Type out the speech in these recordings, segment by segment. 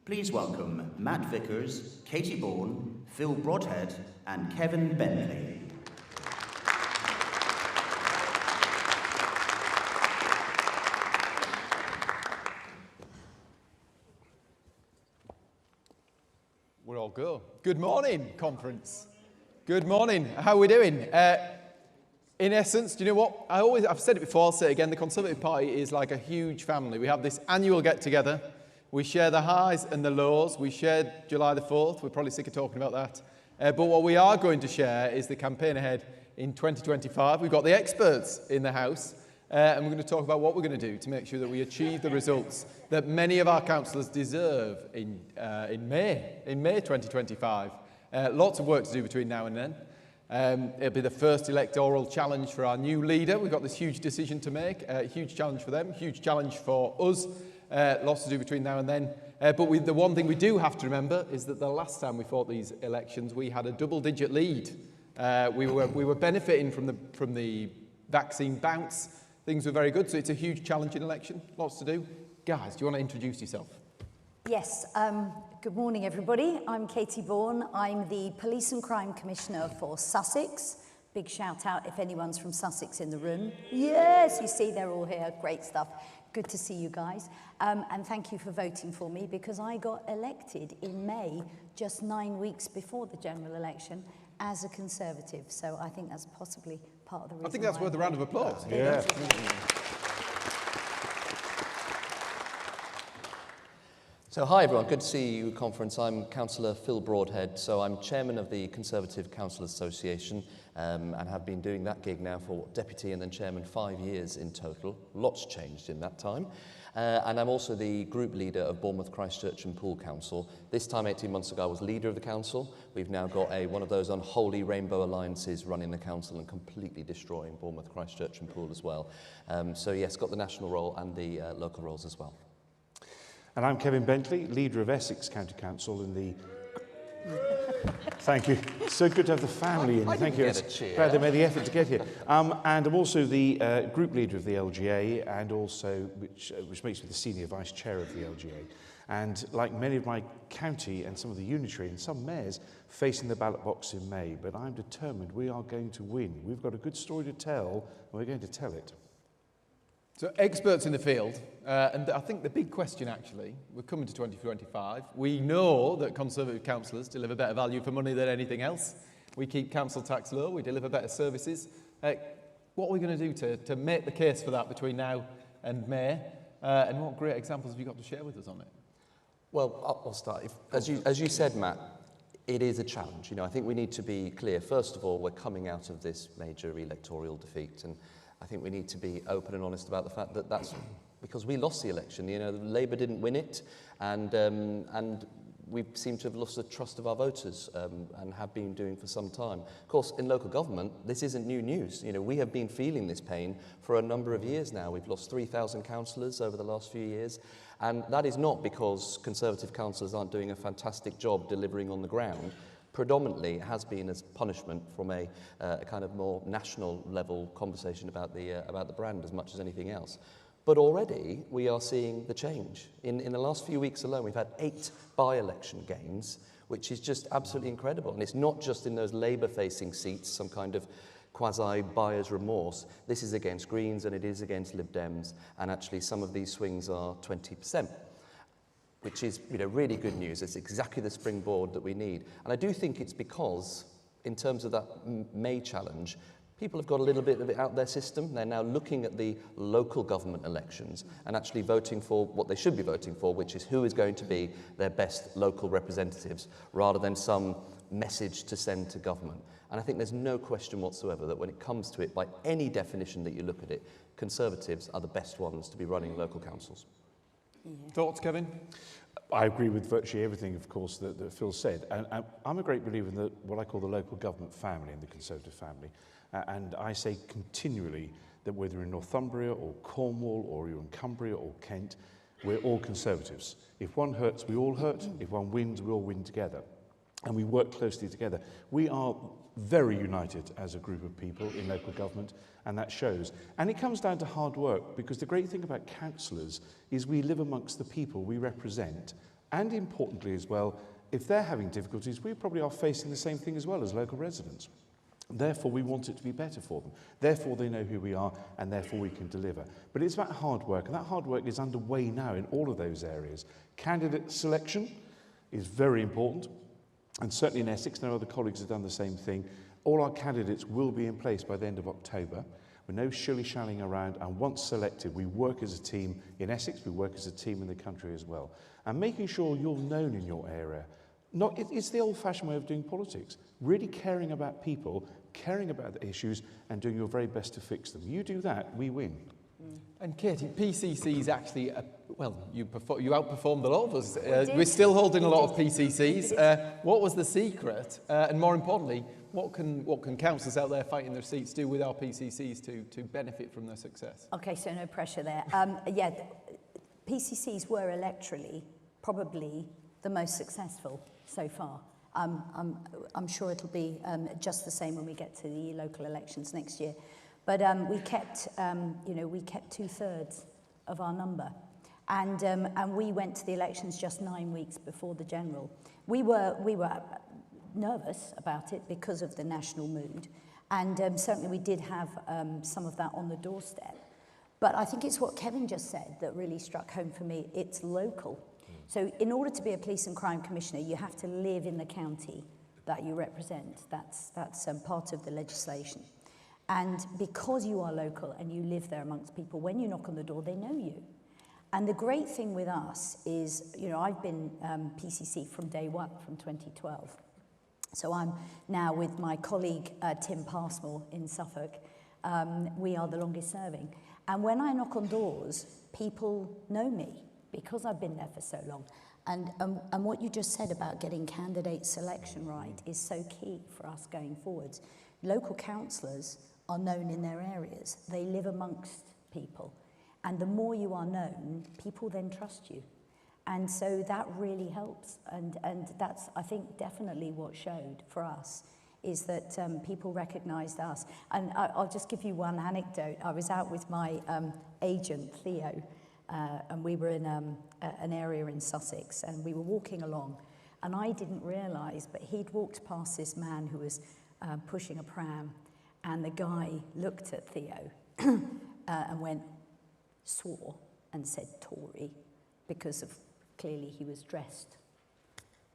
Please welcome Matt Vickers, Katie Bourne, Phil Broadhead and Kevin Bentley. We're all go. Good morning, conference. Good morning. How are we doing? In essence, do you know what? I've said it before, I'll say it again, the Conservative Party is like a huge family. We have this annual get-together. We share the highs and the lows. We shared July the 4th. We're probably sick of talking about that. But what we are going to share is the campaign ahead in 2025. We've got the experts in the House, and we're going to talk about what we're going to do to make sure that we achieve the results that many of our councillors deserve in May 2025. Lots of work to do between now and then. It'll be the first electoral challenge for our new leader. We've got this huge decision to make, a huge challenge for them, huge challenge for us. Lots to do between now and then. But the one thing we do have to remember is that the last time we fought these elections, we had a double-digit lead. We were benefiting from the vaccine bounce. Things were very good, so it's a huge challenging election. Lots to do. Guys, do you want to introduce yourself? Yes. Good morning, everybody. I'm Katie Bourne. I'm the Police and Crime Commissioner for Sussex. Big shout out if anyone's from Sussex in the room. Yes, you see they're all here. Great stuff. Good to see you guys. And thank you for voting for me, because I got elected in May, just 9 weeks before the general election, as a Conservative. So I think that's possibly part of the reason. I think that's worth a round of applause. Yeah. So hi everyone, good to see you at conference. I'm Councillor Phil Broadhead, so I'm Chairman of the Conservative Councillors Association and have been doing that gig now for Deputy and then Chairman 5 years in total. Lots changed in that time. And I'm also the Group Leader of Bournemouth, Christchurch and Poole Council. This time 18 months ago I was Leader of the Council. We've now got one of those unholy rainbow alliances running the Council and completely destroying Bournemouth, Christchurch and Poole as well. So yes, got the national role and the local roles as well. And I'm Kevin Bentley, Leader of Essex County Council in the... Thank you. So good to have the family in. Thank you. Glad they made the effort to get here. And I'm also the Group Leader of the LGA, and also, which makes me the Senior Vice Chair of the LGA. And like many of my county and some of the unitary and some mayors, facing the ballot box in May. But I'm determined we are going to win. We've got a good story to tell, and we're going to tell it. So experts in the field, and I think the big question actually, we're coming to 2025, we know that Conservative councillors deliver better value for money than anything else. We keep council tax low, we deliver better services. What are we going to do to make the case for that between now and May? And what great examples have you got to share with us on it? Well, I'll start. As you said, Matt, it is a challenge. You know, I think we need to be clear. First of all, we're coming out of this major electoral defeat, and I think we need to be open and honest about the fact that that's because we lost the election. You know, Labour didn't win it, and we seem to have lost the trust of our voters and have been doing for some time. Of course, in local government, this isn't new news. You know, we have been feeling this pain for a number of years now. We've lost 3,000 councillors over the last few years, and that is not because Conservative councillors aren't doing a fantastic job delivering on the ground. Predominantly, it has been as punishment from a kind of more national level conversation about the brand as much as anything else. But already we are seeing the change. In the last few weeks alone, we've had 8 by-election gains, which is just absolutely incredible. And it's not just in those Labour-facing seats, some kind of quasi-buyer's remorse. This is against Greens and it is against Lib Dems, and actually some of these swings are 20%. Which is, you know, really good news. It's exactly the springboard that we need. And I do think it's because, in terms of that May challenge, people have got a little bit of it out their system. They're now looking at the local government elections and actually voting for what they should be voting for, which is who is going to be their best local representatives, rather than some message to send to government. And I think there's no question whatsoever that when it comes to it, by any definition that you look at it, Conservatives are the best ones to be running local councils. Yeah. Thoughts, Kevin? I agree with virtually everything, of course, that Phil said. And I'm a great believer in what I call the local government family and the Conservative family. And I say continually that whether in Northumbria or Cornwall or you're in Cumbria or Kent, we're all Conservatives. If one hurts, we all hurt. If one wins, we all win together. And we work closely together. We are very united as a group of people in local government, and that shows. And it comes down to hard work, because the great thing about councillors is we live amongst the people we represent, And importantly as well, if they're having difficulties, we probably are facing the same thing as well as local residents. Therefore, we want it to be better for them. Therefore, they know who we are, and therefore we can deliver. But it's about hard work, and that hard work is underway now in all of those areas. Candidate selection is very important, and certainly in Essex, no other colleagues have done the same thing. All our candidates will be in place by the end of October, with no shilly-shallying around, and once selected, we work as a team in Essex, we work as a team in the country as well. And making sure you're known in your area. It's the old-fashioned way of doing politics. Really caring about people, caring about the issues, and doing your very best to fix them. You do that, we win. And Katie, PCC is actually, you outperformed a lot of us. We're still holding a lot of PCCs. What was the secret? And more importantly, what can councillors out there fighting their seats do with our PCCs to benefit from their success? Okay, so no pressure there. PCCs were electorally probably the most successful so far. I'm sure it'll be just the same when we get to the local elections next year. But we kept 2/3 of our number, and we went to the elections just 9 weeks before the general. We were nervous about it because of the national mood, and certainly we did have some of that on the doorstep. But I think it's what Kevin just said that really struck home for me. It's local. So in order to be a police and crime commissioner, you have to live in the county that you represent. That's part of the legislation. And because you are local and you live there amongst people, when you knock on the door, they know you. And the great thing with us is, I've been PCC from day one, from 2012. So I'm now with my colleague, Tim Passmore in Suffolk. We are the longest serving. And when I knock on doors, people know me because I've been there for so long. And what you just said about getting candidate selection right is so key for us going forwards. Local councillors are known in their areas. They live amongst people. And the more you are known, people then trust you. And so that really helps. And that's, I think, definitely what showed for us is that people recognised us. And I'll just give you one anecdote. I was out with my agent, Theo, and we were in an area in Sussex, and we were walking along. And I didn't realise, but he'd walked past this man who was pushing a pram, and the guy looked at Theo and swore and said Tory, because of clearly he was dressed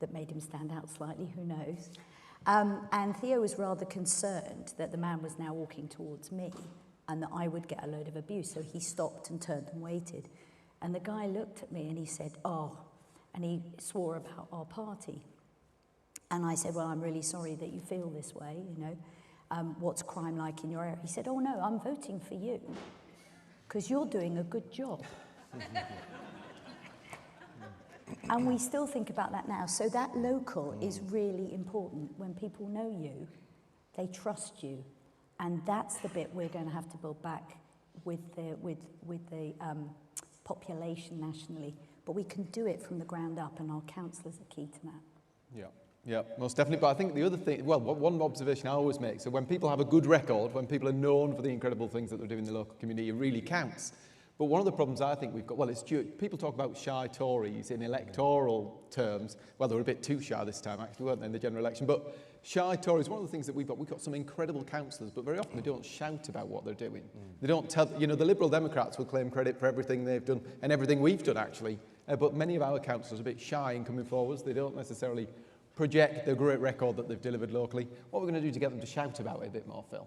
that made him stand out slightly, who knows. And Theo was rather concerned that the man was now walking towards me and that I would get a load of abuse. So he stopped and turned and waited. And the guy looked at me and he said, "Oh," and he swore about our party. And I said, "Well, I'm really sorry that you feel this way, what's crime like in your area?" He said, "Oh no, I'm voting for you because you're doing a good job." And we still think about that now. So that local is really important. When people know you, they trust you. And that's the bit we're going to have to build back with the population nationally. But we can do it from the ground up, and our councillors are key to that. Yeah, most definitely. But I think the other thing, one observation I always make, so when people have a good record, when people are known for the incredible things that they're doing in the local community, it really counts. But one of the problems I think we've got, people talk about shy Tories in electoral terms. Well, they were a bit too shy this time, actually, weren't they, in the general election? But shy Tories, one of the things that we've got some incredible councillors, but very often they don't shout about what they're doing. They don't tell, the Liberal Democrats will claim credit for everything they've done, and everything we've done, actually. But many of our councillors are a bit shy in coming forwards. They don't necessarily project the great record that they've delivered locally. What are we going to do to get them to shout about it a bit more, Phil?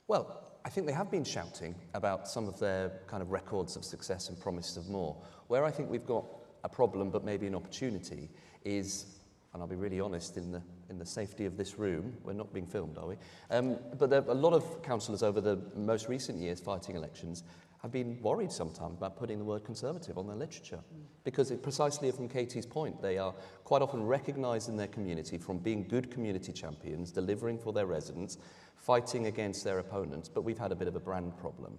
Well, I think they have been shouting about some of their kind of records of success and promise of more. Where I think we've got a problem, but maybe an opportunity, is, and I'll be really honest, in the safety of this room, we're not being filmed, are we? But there are a lot of councillors over the most recent years fighting elections have been worried sometimes about putting the word Conservative on their literature. Because precisely from Katie's point, they are quite often recognised in their community from being good community champions, delivering for their residents, fighting against their opponents, but we've had a bit of a brand problem.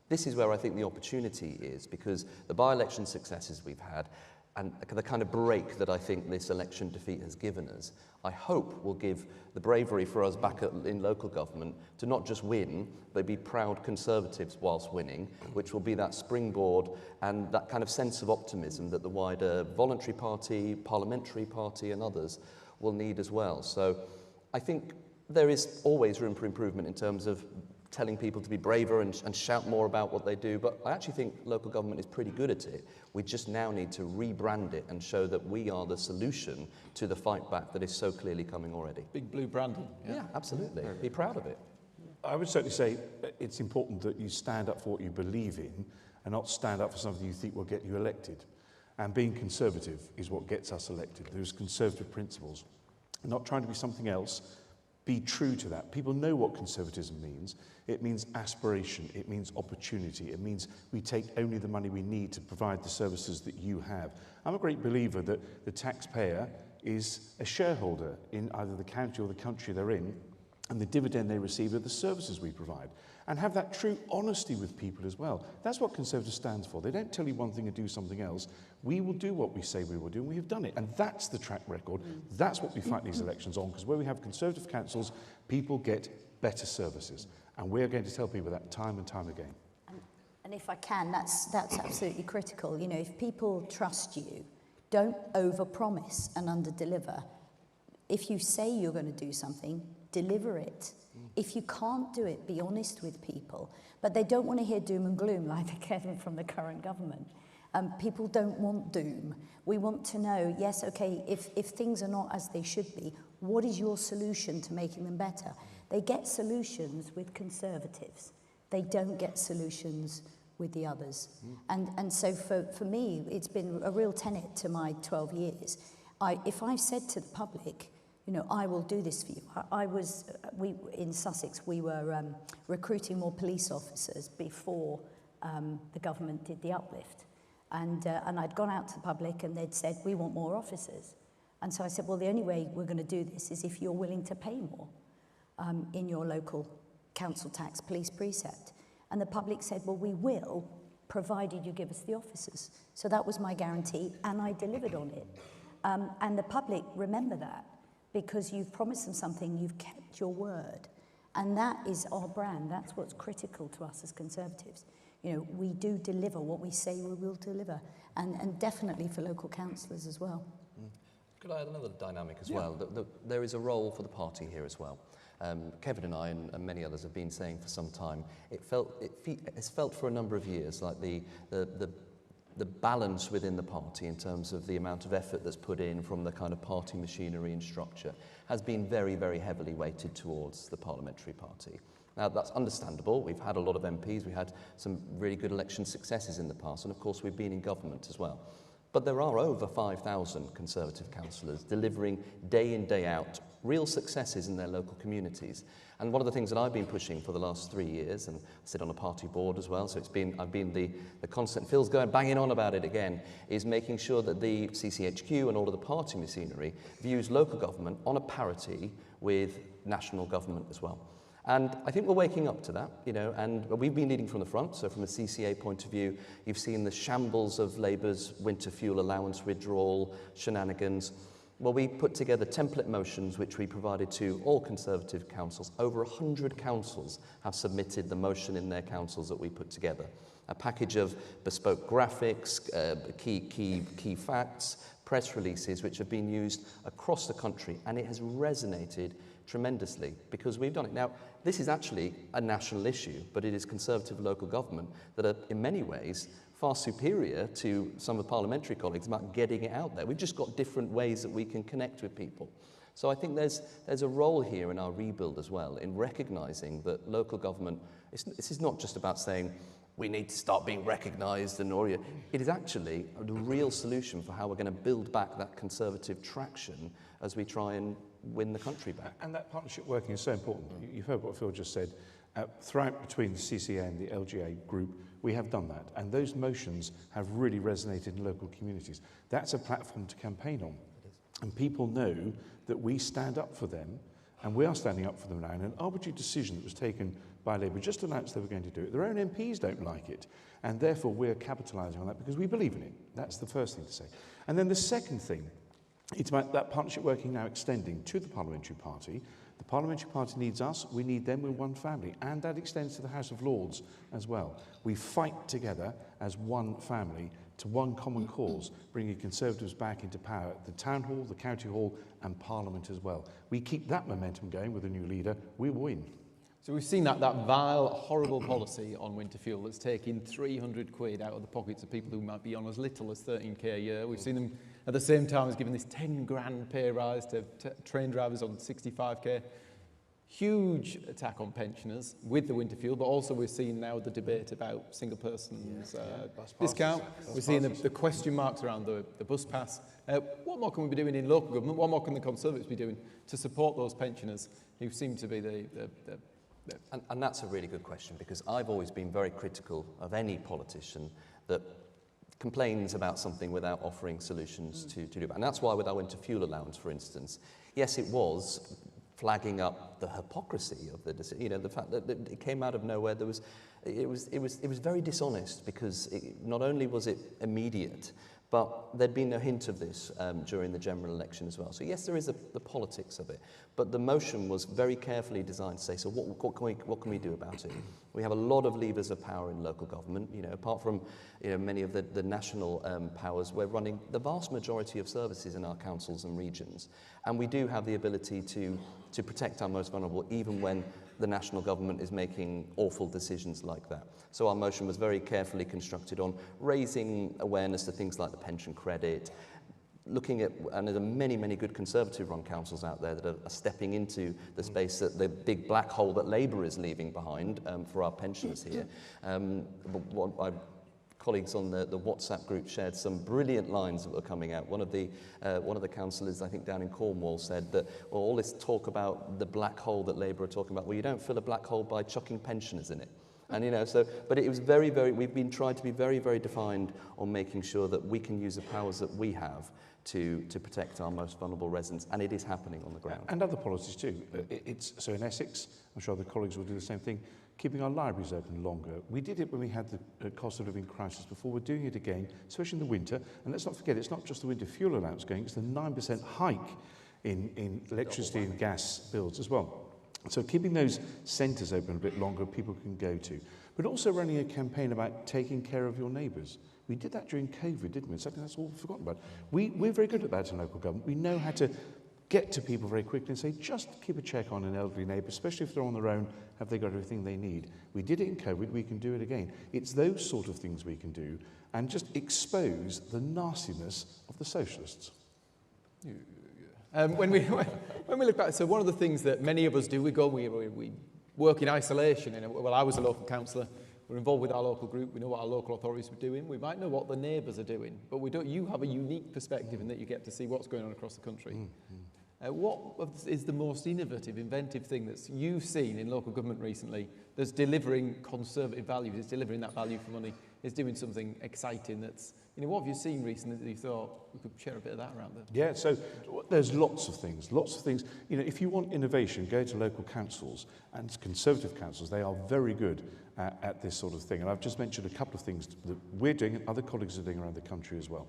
This is where I think the opportunity is, because the by-election successes we've had, and the kind of break that I think this election defeat has given us, I hope will give the bravery for us back in local government to not just win, but be proud Conservatives whilst winning, which will be that springboard and that kind of sense of optimism that the wider voluntary party, parliamentary party and others will need as well. So I think there is always room for improvement in terms of telling people to be braver and shout more about what they do, but I actually think local government is pretty good at it. We just now need to rebrand it and show that we are the solution to the fight back that is so clearly coming already. Big blue branding. Yeah, absolutely. Be proud of it. I would certainly say it's important that you stand up for what you believe in and not stand up for something you think will get you elected. And being conservative is what gets us elected. Those conservative principles. Not trying to be something else. Be true to that. People know what conservatism means. It means aspiration. It means opportunity. It means we take only the money we need to provide the services that you have. I'm a great believer that the taxpayer is a shareholder in either the county or the country they're in, and the dividend they receive are the services we provide. And have that true honesty with people as well. That's what Conservative stands for. They don't tell you one thing and do something else. We will do what we say we will do, and we have done it. And that's the track record. That's what we fight these elections on, because where we have Conservative councils, people get better services. And we're going to tell people that time and time again. And if I can, that's absolutely critical. You know, if people trust you, don't overpromise and underdeliver. If you say you're going to do something, deliver it. If you can't do it, be honest with people. But they don't want to hear doom and gloom like Kevin from the current government. People don't want doom. We want to know, yes, okay, if things are not as they should be, what is your solution to making them better? They get solutions with Conservatives. They don't get solutions with the others. And so for me, it's been a real tenet to my 12 years. If I've said to the public, you know, I will do this for you. In Sussex, we were recruiting more police officers before the government did the uplift. And I'd gone out to the public and they'd said, we want more officers. And so I said, well, the only way we're going to do this is if you're willing to pay more in your local council tax police precept. And the public said, well, we will, provided you give us the officers. So that was my guarantee, and I delivered on it. And the public remember that, because you've promised them something, you've kept your word. And that is our brand. That's what's critical to us as Conservatives. You know, we do deliver what we say we will deliver, and definitely for local councillors as well. Could I add another dynamic as well? There is a role for the party here as well. Kevin and I and many others have been saying for some time, it's felt for a number of years like the balance within the party in terms of the amount of effort that's put in from the kind of party machinery and structure has been very, very heavily weighted towards the parliamentary party. Now, that's understandable. We've had a lot of MPs. We had some really good election successes in the past. And, of course, we've been in government as well. But there are over 5,000 Conservative councillors delivering day in, day out real successes in their local communities. And one of the things that I've been pushing for the last 3 years, and I sit on a party board as well, so I've been the constant, Phil's banging on about it again, is making sure that the CCHQ and all of the party machinery views local government on a parity with national government as well. And I think we're waking up to that, you know, and we've been leading from the front. So from a CCA point of view, you've seen the shambles of Labour's winter fuel allowance withdrawal shenanigans. Well, we put together template motions which we provided to all Conservative councils. Over 100 councils have submitted the motion in their councils that we put together. A package of bespoke graphics, key facts, press releases which have been used across the country, and it has resonated tremendously because we've done it. Now, this is actually a national issue, but it is Conservative local government that are in many ways far superior to some of the parliamentary colleagues about getting it out there. We've just got different ways that we can connect with people. So I think there's a role here in our rebuild as well in recognising that local government, this is not just about saying we need to start being recognised and or it is actually a real solution for how we're going to build back that Conservative traction as we try and win the country back. And that partnership working is so important. You've heard what Phil just said. Throughout between the CCA and the LGA group, we have done that. And those motions have really resonated in local communities. That's a platform to campaign on. And people know that we stand up for them And we are standing up for them now. And an arbitrary decision that was taken by Labour just announced they were going to do it. Their own MPs don't like it. And therefore, we're capitalising on that because we believe in it. That's the first thing to say. And then the second thing, it's about that partnership working now extending to the Parliamentary Party. The Parliamentary Party needs us, we need them, we're one family. And that extends to the House of Lords as well. We fight together as one family to one common cause, bringing Conservatives back into power at the Town Hall, the County Hall and Parliament as well. We keep that momentum going with a new leader, we win. So we've seen that vile, horrible policy on winter fuel that's taking 300 quid out of the pockets of people who might be on as little as 13k a year. We've seen them at the same time as giving this 10 grand pay rise to train drivers on 65k. Huge attack on pensioners with the winter fuel, but also we're seeing now the debate about single persons discount. We're seeing the question marks around the bus pass. What more can we be doing in local government? What more can the Conservatives be doing to support those pensioners who seem to be And that's a really good question, because I've always been very critical of any politician that complains about something without offering solutions to do that. And that's why with our winter fuel allowance, for instance, yes, it was flagging up the hypocrisy of the decision, you know, the fact that it came out of nowhere. It was very dishonest, because not only was it immediate, but there'd been no hint of this during the general election as well. So yes, there is the politics of it, but the motion was very carefully designed to say, so what can we do about it? We have a lot of levers of power in local government. You know, apart from many of the national powers, we're running the vast majority of services in our councils and regions, and we do have the ability to protect our most vulnerable, even when the national government is making awful decisions like that. So our motion was very carefully constructed on raising awareness to things like the pension credit, looking at, and there are many, many good Conservative-run councils out there that are stepping into the space, that the big black hole that Labour is leaving behind for our pensioners here. My colleagues on the WhatsApp group shared some brilliant lines that were coming out. One of the councillors, I think down in Cornwall, said that, well, all this talk about the black hole that Labour are talking about, well, you don't fill a black hole by chucking pensioners in it. And but it was very, very, we've been trying to be very, very defined on making sure that we can use the powers that we have to protect our most vulnerable residents, and it is happening on the ground. And other policies too. So in Essex, I'm sure the colleagues will do the same thing, keeping our libraries open longer. We did it when we had the cost of living crisis before. We're doing it again, especially in the winter. And let's not forget, it's not just the winter fuel allowance going, it's the 9% hike in electricity and gas bills as well. So keeping those centres open a bit longer, people can go to. But also running a campaign about taking care of your neighbours. We did that during COVID, didn't we? Something that's all forgotten about. We're very good at that in local government. We know how to get to people very quickly and say, just keep a check on an elderly neighbour, especially if they're on their own, have they got everything they need? We did it in COVID, we can do it again. It's those sort of things we can do, and just expose the nastiness of the socialists. When we look back, so one of the things that many of us do, we work in isolation. Well, I was a local councillor. We're involved with our local group. We know what our local authorities are doing. We might know what the neighbours are doing, but we don't. You have a unique perspective in that you get to see what's going on across the country. What is the most innovative, inventive thing that you've seen in local government recently that's delivering Conservative values, it's delivering that value for money, it's doing something exciting that's, what have you seen recently that you thought we could share a bit of that around there? Yeah, so there's lots of things. If you want innovation, go to local councils and Conservative councils. They are very good at this sort of thing. And I've just mentioned a couple of things that we're doing and other colleagues are doing around the country as well.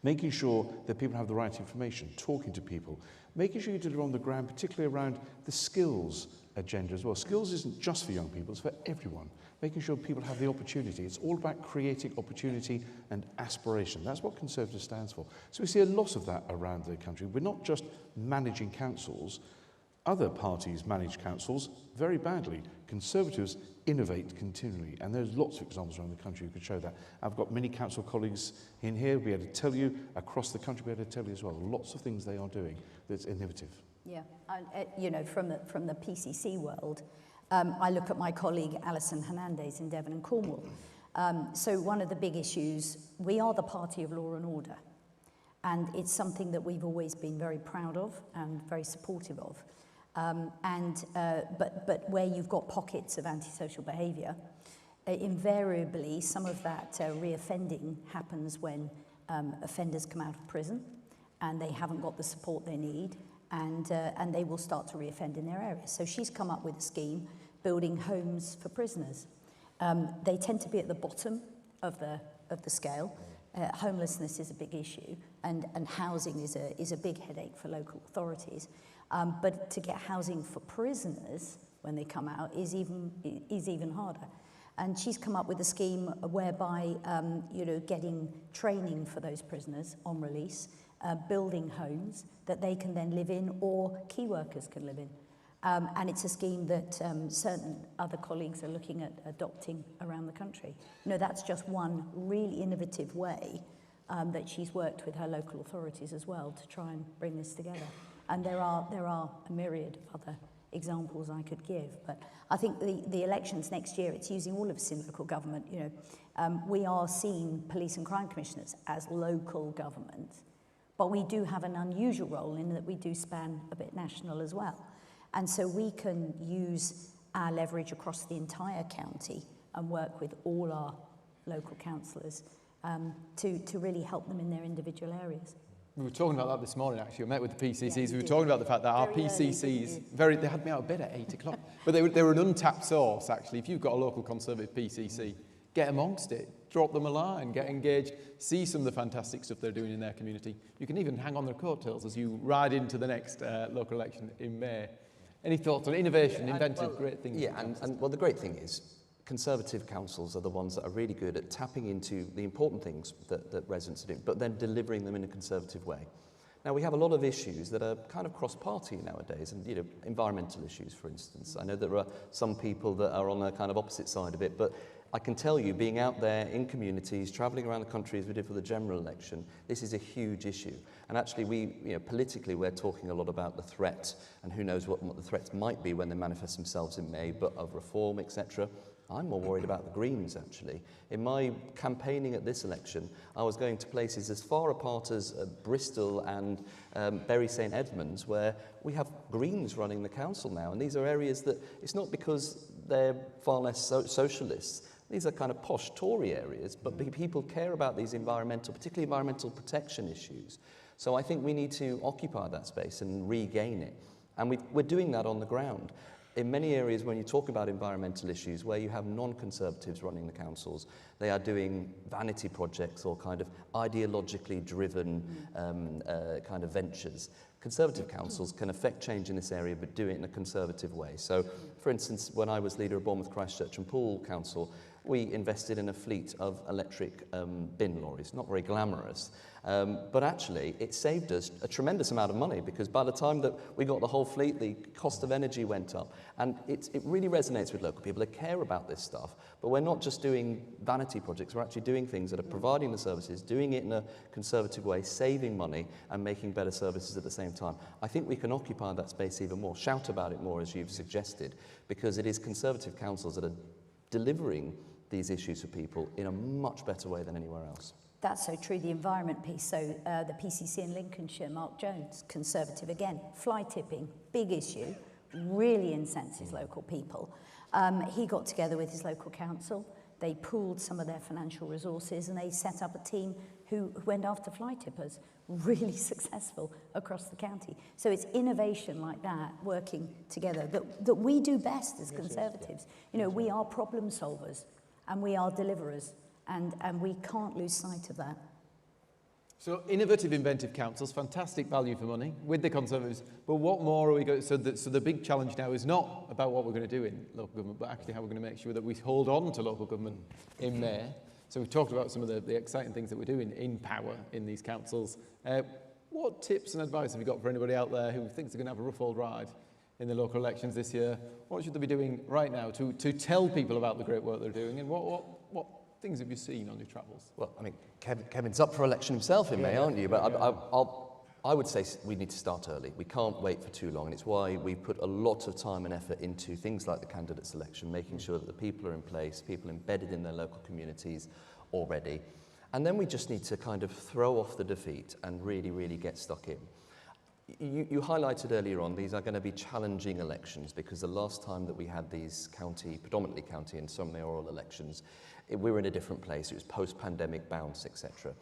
Making sure that people have the right information, talking to people, making sure you deliver on the ground, particularly around the skills agenda as well. Skills isn't just for young people, it's for everyone. Making sure people have the opportunity. It's all about creating opportunity and aspiration. That's what Conservative stands for. So we see a lot of that around the country. We're not just managing councils. Other parties manage councils very badly. Conservatives innovate continually, and there's lots of examples around the country who could show that. I've got many council colleagues in here. We'll be able to tell you, across the country, we'll be able to tell you as well. Lots of things they are doing that's innovative. Yeah, from the PCC world, I look at my colleague Alison Hernandez in Devon and Cornwall. So one of the big issues, we are the party of law and order, and it's something that we've always been very proud of and very supportive of. But where you've got pockets of antisocial behaviour, invariably some of that reoffending happens when offenders come out of prison and they haven't got the support they need, and they will start to reoffend in their areas. So she's come up with a scheme building homes for prisoners. They tend to be at the bottom of the scale. Homelessness is a big issue, and housing is a big headache for local authorities. But to get housing for prisoners when they come out is even harder. And she's come up with a scheme whereby, getting training for those prisoners on release, building homes that they can then live in or key workers can live in. And it's a scheme that certain other colleagues are looking at adopting around the country. That's just one really innovative way that she's worked with her local authorities as well to try and bring this together. And there are a myriad of other examples I could give, but I think the elections next year, it's using all of us in local government. We are seeing police and crime commissioners as local government, but we do have an unusual role in that we do span a bit national as well. And so we can use our leverage across the entire county and work with all our local councillors to really help them in their individual areas. We were talking about that this morning, actually. We met with the PCCs. Yeah, we were talking about the fact that our Very PCCs, early, they had me out of bed at 8 o'clock. But they were an untapped source, actually. If you've got a local Conservative PCC, get amongst it. Drop them a line, get engaged, see some of the fantastic stuff they're doing in their community. You can even hang on their coattails as you ride into the next local election in May. Any thoughts on innovation, inventive, great things? Yeah, and the great thing is, Conservative councils are the ones that are really good at tapping into the important things that residents are doing, but then delivering them in a Conservative way. Now, we have a lot of issues that are kind of cross-party nowadays, and environmental issues, for instance. I know there are some people that are on the kind of opposite side of it, but I can tell you, being out there in communities, travelling around the country as we did for the general election, this is a huge issue. And actually, politically, we're talking a lot about the threat, and who knows what the threats might be when they manifest themselves in May, but of reform, etc. I'm more worried about the Greens, actually. In my campaigning at this election, I was going to places as far apart as Bristol and Bury St Edmunds, where we have Greens running the council now. And these are areas that, it's not because they're far less socialists. These are kind of posh Tory areas, but people care about these particularly environmental protection issues. So I think we need to occupy that space and regain it. And we're doing that on the ground. In many areas, when you talk about environmental issues, where you have non-Conservatives running the councils, they are doing vanity projects or kind of ideologically driven kind of ventures. Conservative councils can affect change in this area, but do it in a Conservative way. So, for instance, when I was leader of Bournemouth, Christchurch and Poole Council, we invested in a fleet of electric bin lorries. Not very glamorous, but actually it saved us a tremendous amount of money, because by the time that we got the whole fleet, the cost of energy went up. And it really resonates with local people. They care about this stuff, but we're not just doing vanity projects. We're actually doing things that are providing the services, doing it in a Conservative way, saving money and making better services at the same time. I think we can occupy that space even more, shout about it more, as you've suggested, because it is Conservative councils that are delivering these issues for people in a much better way than anywhere else. That's so true, the environment piece. So the PCC in Lincolnshire, Mark Jones, Conservative again, fly tipping, big issue, really incenses local people. He got together with his local council, they pooled some of their financial resources and they set up a team who went after fly tippers, really successful across the county. So it's innovation like that, working together, that we do best as Conservatives. We are problem solvers and we are deliverers, and we can't lose sight of that. So innovative, inventive councils, fantastic value for money with the Conservatives. But what more are we going to... So the big challenge now is not about what we're going to do in local government, but actually how we're going to make sure that we hold on to local government in May. So we've talked about some of the exciting things that we're doing in power in these councils. What tips and advice have you got for anybody out there who thinks they're going to have a rough old ride in the local elections this year? What should they be doing right now to tell people about the great work they're doing, and what things have you seen on your travels? Well, I mean, Kevin's up for election himself in May, aren't you? But I would say we need to start early. We can't wait for too long, and it's why we put a lot of time and effort into things like the candidate selection, making sure that the people are in place, people embedded in their local communities already. And then we just need to kind of throw off the defeat and really, really get stuck in. You highlighted earlier on, these are going to be challenging elections, because the last time that we had these predominantly county and some mayoral elections, we were in a different place. It was post-pandemic bounce, etc.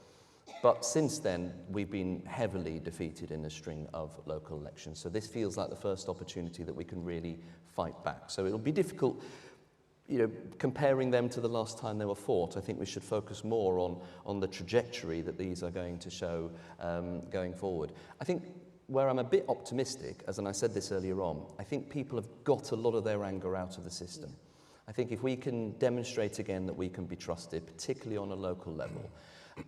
But since then, we've been heavily defeated in a string of local elections. So this feels like the first opportunity that we can really fight back. So it'll be difficult, comparing them to the last time they were fought. I think we should focus more on the trajectory that these are going to show going forward. I think where I'm a bit optimistic, as I said this earlier on, I think people have got a lot of their anger out of the system. I think if we can demonstrate again that we can be trusted, particularly on a local level,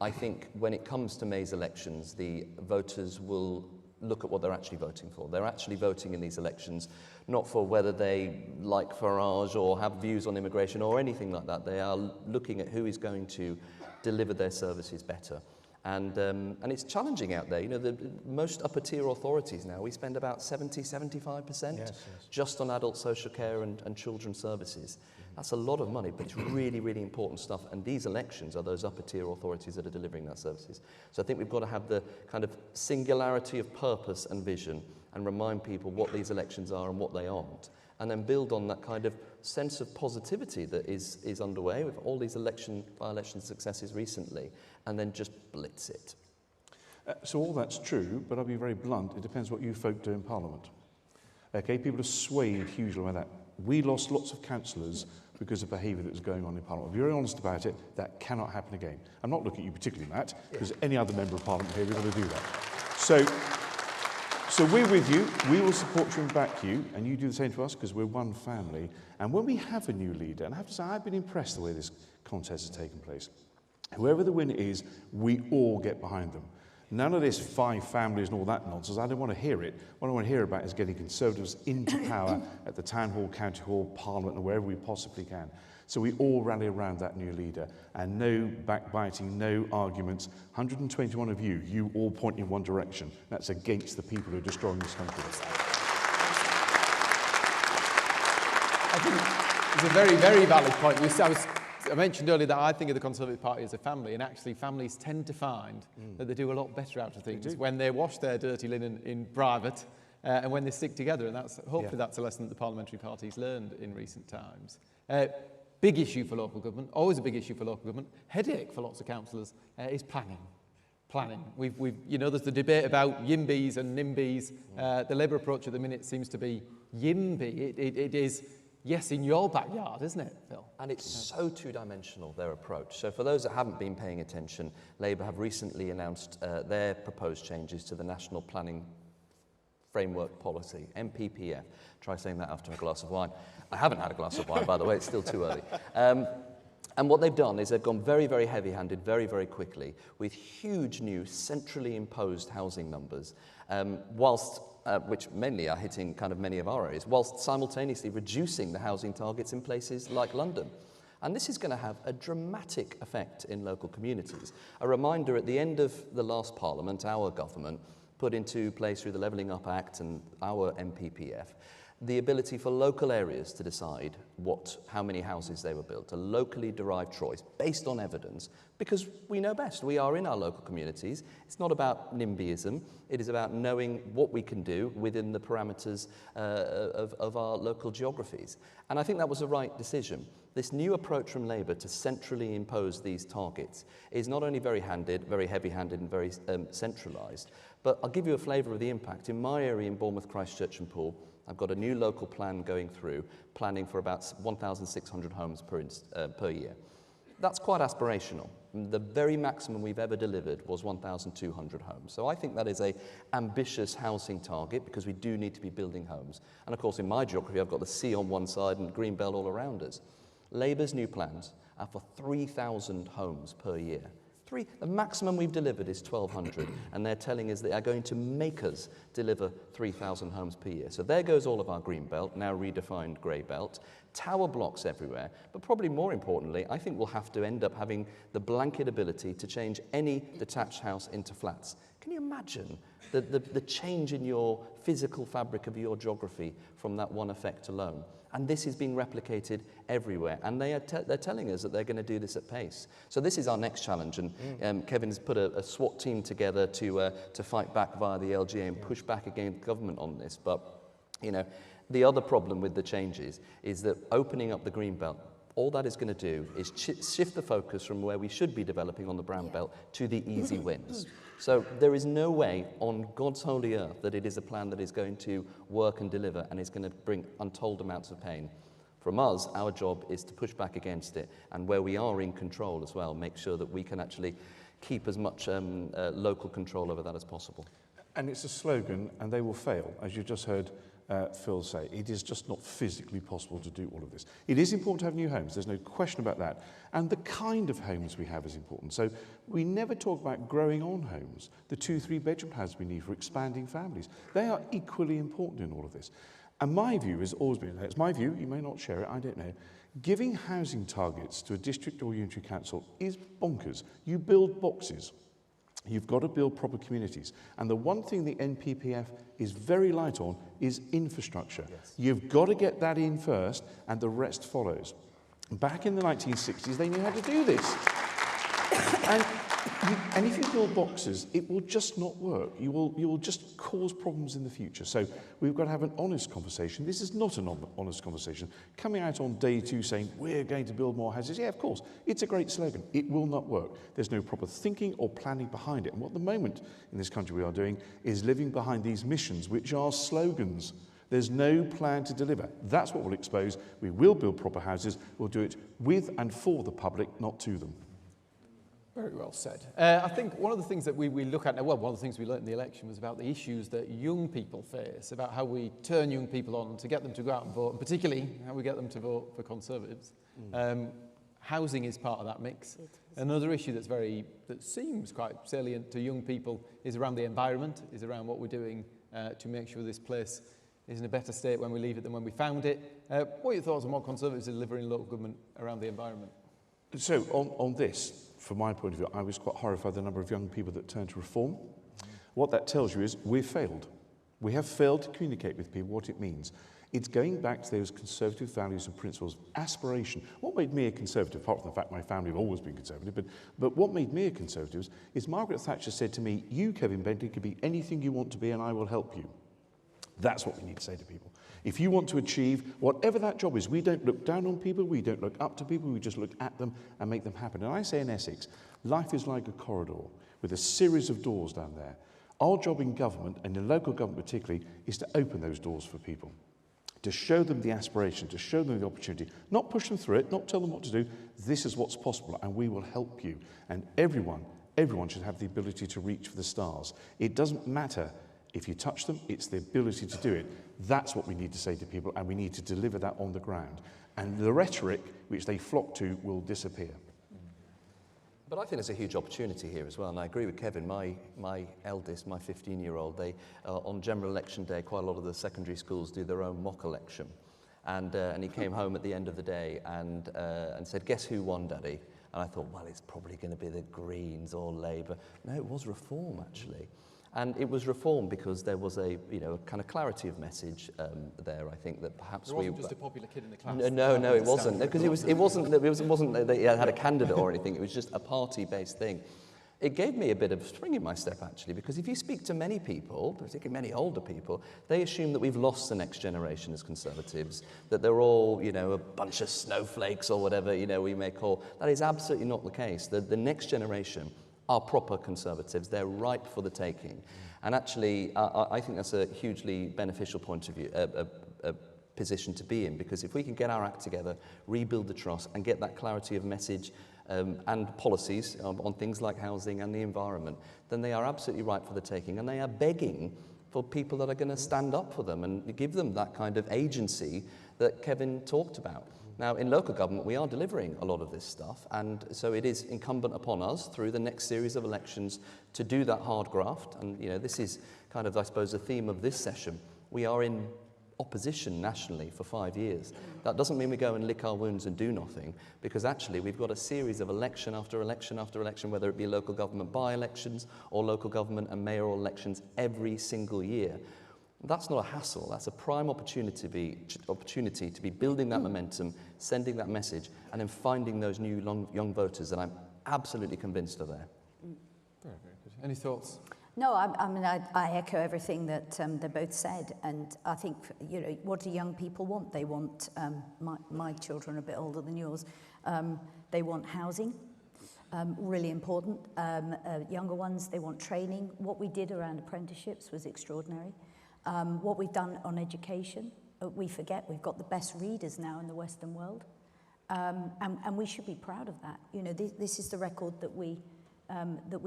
I think when it comes to May's elections, the voters will look at what they're actually voting for. They're actually voting in these elections not for whether they like Farage or have views on immigration or anything like that. They are looking at who is going to deliver their services better. And it's challenging out there. The most upper tier authorities now, we spend about 75% just on adult social care and children's services. That's a lot of money, but it's really, really important stuff. And these elections are those upper tier authorities that are delivering those services. So I think we've got to have the kind of singularity of purpose and vision and remind people what these elections are and what they aren't. And then build on that kind of sense of positivity that is underway with all these by-election successes recently, and then just blitz it. So all that's true, but I'll be very blunt. It depends what you folk do in Parliament. Okay, people are swayed hugely by that. We lost lots of councillors because of behaviour that was going on in Parliament. If you're very honest about it, that cannot happen again. I'm not looking at you particularly, Matt, because any other member of Parliament here, we're going to do that. So we're with you, we will support you and back you, and you do the same to us because we're one family. And when we have a new leader, and I have to say I've been impressed the way this contest has taken place, whoever the winner is, we all get behind them. None of this 5 families and all that nonsense, I don't want to hear it. What I want to hear about is getting Conservatives into power at the Town Hall, County Hall, Parliament, and wherever we possibly can. So we all rally around that new leader, and no backbiting, no arguments. 121 of you all point in one direction. That's against the people who are destroying this country. I think it's a very, very valid point. I mentioned earlier that I think of the Conservative Party as a family, and actually families tend to find that they do a lot better out of things when they wash their dirty linen in private and when they stick together, and hopefully that's a lesson that the parliamentary parties learned in recent times. Big issue for local government, always a big issue for local government, headache for lots of councillors, is planning. There's the debate about YIMBYs and NIMBYs. The Labour approach at the minute seems to be YIMBY. It is, yes, in your backyard, isn't it, Phil? And it's so two-dimensional, their approach. So for those that haven't been paying attention, Labour have recently announced their proposed changes to the National Planning Framework Policy, NPPF. Try saying that after a glass of wine. I haven't had a glass of wine, by the way, it's still too early. And what they've done is they've gone very, very heavy-handed, very, very quickly, with huge new centrally imposed housing numbers, which mainly are hitting kind of many of our areas, whilst simultaneously reducing the housing targets in places like London. And this is going to have a dramatic effect in local communities. A reminder, at the end of the last Parliament, our government put into place through the Levelling Up Act and our NPPF the ability for local areas to decide how many houses they were built, a locally derived choice based on evidence, because we know best. We are in our local communities. It's not about NIMBYism. It is about knowing what we can do within the parameters of our local geographies. And I think that was the right decision. This new approach from Labour to centrally impose these targets is not only very heavy-handed and very centralised, but I'll give you a flavour of the impact. In my area in Bournemouth, Christchurch and Poole, I've got a new local plan going through, planning for about 1,600 homes per year. That's quite aspirational. The very maximum we've ever delivered was 1,200 homes. So I think that is an ambitious housing target because we do need to be building homes. And of course, in my geography, I've got the sea on one side and Greenbelt all around us. Labour's new plans are for 3,000 homes per year. The maximum we've delivered is 1,200, and they're telling us they are going to make us deliver 3,000 homes per year. So there goes all of our green belt, now redefined grey belt, tower blocks everywhere, but probably more importantly, I think we'll have to end up having the blanket ability to change any detached house into flats. Can you imagine the change in your physical fabric of your geography from that one effect alone? And this is being replicated everywhere. And they're telling us that they're going to do this at pace. So this is our next challenge. And Kevin's put a SWAT team together to fight back via the LGA and push back against government on this. But, the other problem with the changes is that opening up the Greenbelt all that is going to do is shift the focus from where we should be developing on the brown belt to the easy wins. So there is no way on God's holy earth that it is a plan that is going to work and deliver and is going to bring untold amounts of pain. From us, our job is to push back against it, and where we are in control as well, make sure that we can actually keep as much local control over that as possible. And it's a slogan, and they will fail, as you just heard Phil say. It is just not physically possible to do all of this. It is important to have new homes, there's no question about that. And the kind of homes we have is important. So we never talk about growing on homes, the 2-3 bedroom houses we need for expanding families. They are equally important in all of this. And my view has always been, it's my view, you may not share it, I don't know, giving housing targets to a district or unitary council is bonkers. You build boxes. You've got to build proper communities. And the one thing the NPPF is very light on is infrastructure. Yes. You've got to get that in first, and the rest follows. Back in the 1960s, they knew how to do this. And if you build boxes, it will just not work. You will just cause problems in the future. So we've got to have an honest conversation. This is not an honest conversation. Coming out on day 2 saying, we're going to build more houses. Yeah, of course. It's a great slogan. It will not work. There's no proper thinking or planning behind it. And what at the moment in this country we are doing is living behind these missions, which are slogans. There's no plan to deliver. That's what we'll expose. We will build proper houses. We'll do it with and for the public, not to them. Very well said. I think one of the things that we look at now, well, one of the things we learned in the election was about the issues that young people face, about how we turn young people on to get them to go out and vote, and particularly how we get them to vote for Conservatives. Housing is part of that mix. Another issue that seems quite salient to young people is around the environment, is around what we're doing to make sure this place is in a better state when we leave it than when we found it. What are your thoughts on what Conservatives are delivering in local government around the environment? So on this, from my point of view, I was quite horrified at the number of young people that turned to reform. What that tells you is we've failed. We have failed to communicate with people what it means. It's going back to those conservative values and principles, aspiration. What made me a conservative, apart from the fact my family have always been conservative, but what made me a conservative is Margaret Thatcher said to me, you, Kevin Bentley, can be anything you want to be and I will help you. That's what we need to say to people. If you want to achieve whatever that job is, we don't look down on people, we don't look up to people, we just look at them and make them happen. And I say in Essex, life is like a corridor with a series of doors down there. Our job in government, and in local government particularly, is to open those doors for people, to show them the aspiration, to show them the opportunity, not push them through it, not tell them what to do. This is what's possible and we will help you. And everyone should have the ability to reach for the stars. It doesn't matter if you touch them, it's the ability to do it. That's what we need to say to people, and we need to deliver that on the ground. And the rhetoric which they flock to will disappear. But I think there's a huge opportunity here as well, and I agree with Kevin. My eldest, my 15-year-old, they on general election day, quite a lot of the secondary schools do their own mock election. And he came home at the end of the day and said, guess who won, Daddy? And I thought, well, it's probably going to be the Greens or Labour. No, it was Reform, actually. And it was Reform because there was a kind of clarity of message there. I think that perhaps it wasn't just a popular kid in the class. No, it wasn't, because it wasn't that they had a candidate or anything. It was just a party-based thing. It gave me a bit of spring in my step, actually, because if you speak to many people, particularly many older people, they assume that we've lost the next generation as Conservatives, that they're all, a bunch of snowflakes or whatever, we may call. That is absolutely not the case. The next generation are proper Conservatives. They're ripe for the taking. And actually, I think that's a hugely beneficial point of view, a position to be in, because if we can get our act together, rebuild the trust, and get that clarity of message and policies on things like housing and the environment, then they are absolutely ripe for the taking. And they are begging for people that are going to stand up for them and give them that kind of agency that Kevin talked about. Now, in local government, we are delivering a lot of this stuff, and so it is incumbent upon us through the next series of elections to do that hard graft. And, this is kind of, I suppose, the theme of this session. We are in opposition nationally for 5 years. That doesn't mean we go and lick our wounds and do nothing, because actually we've got a series of election after election after election, whether it be local government by-elections or local government and mayoral elections every single year. That's not a hassle. That's a prime opportunity to be building that momentum, sending that message, and then finding those new young voters that I'm absolutely convinced are there. Very, very good. Any thoughts? No, I mean, I echo everything that they both said, and I think, you know, what do young people want? They want, my children are a bit older than yours, they want housing, really important. Younger ones, they want training. What we did around apprenticeships was extraordinary. What we've done on education, we forget we've got the best readers now in the Western world, and we should be proud of that. You know, this is the record that we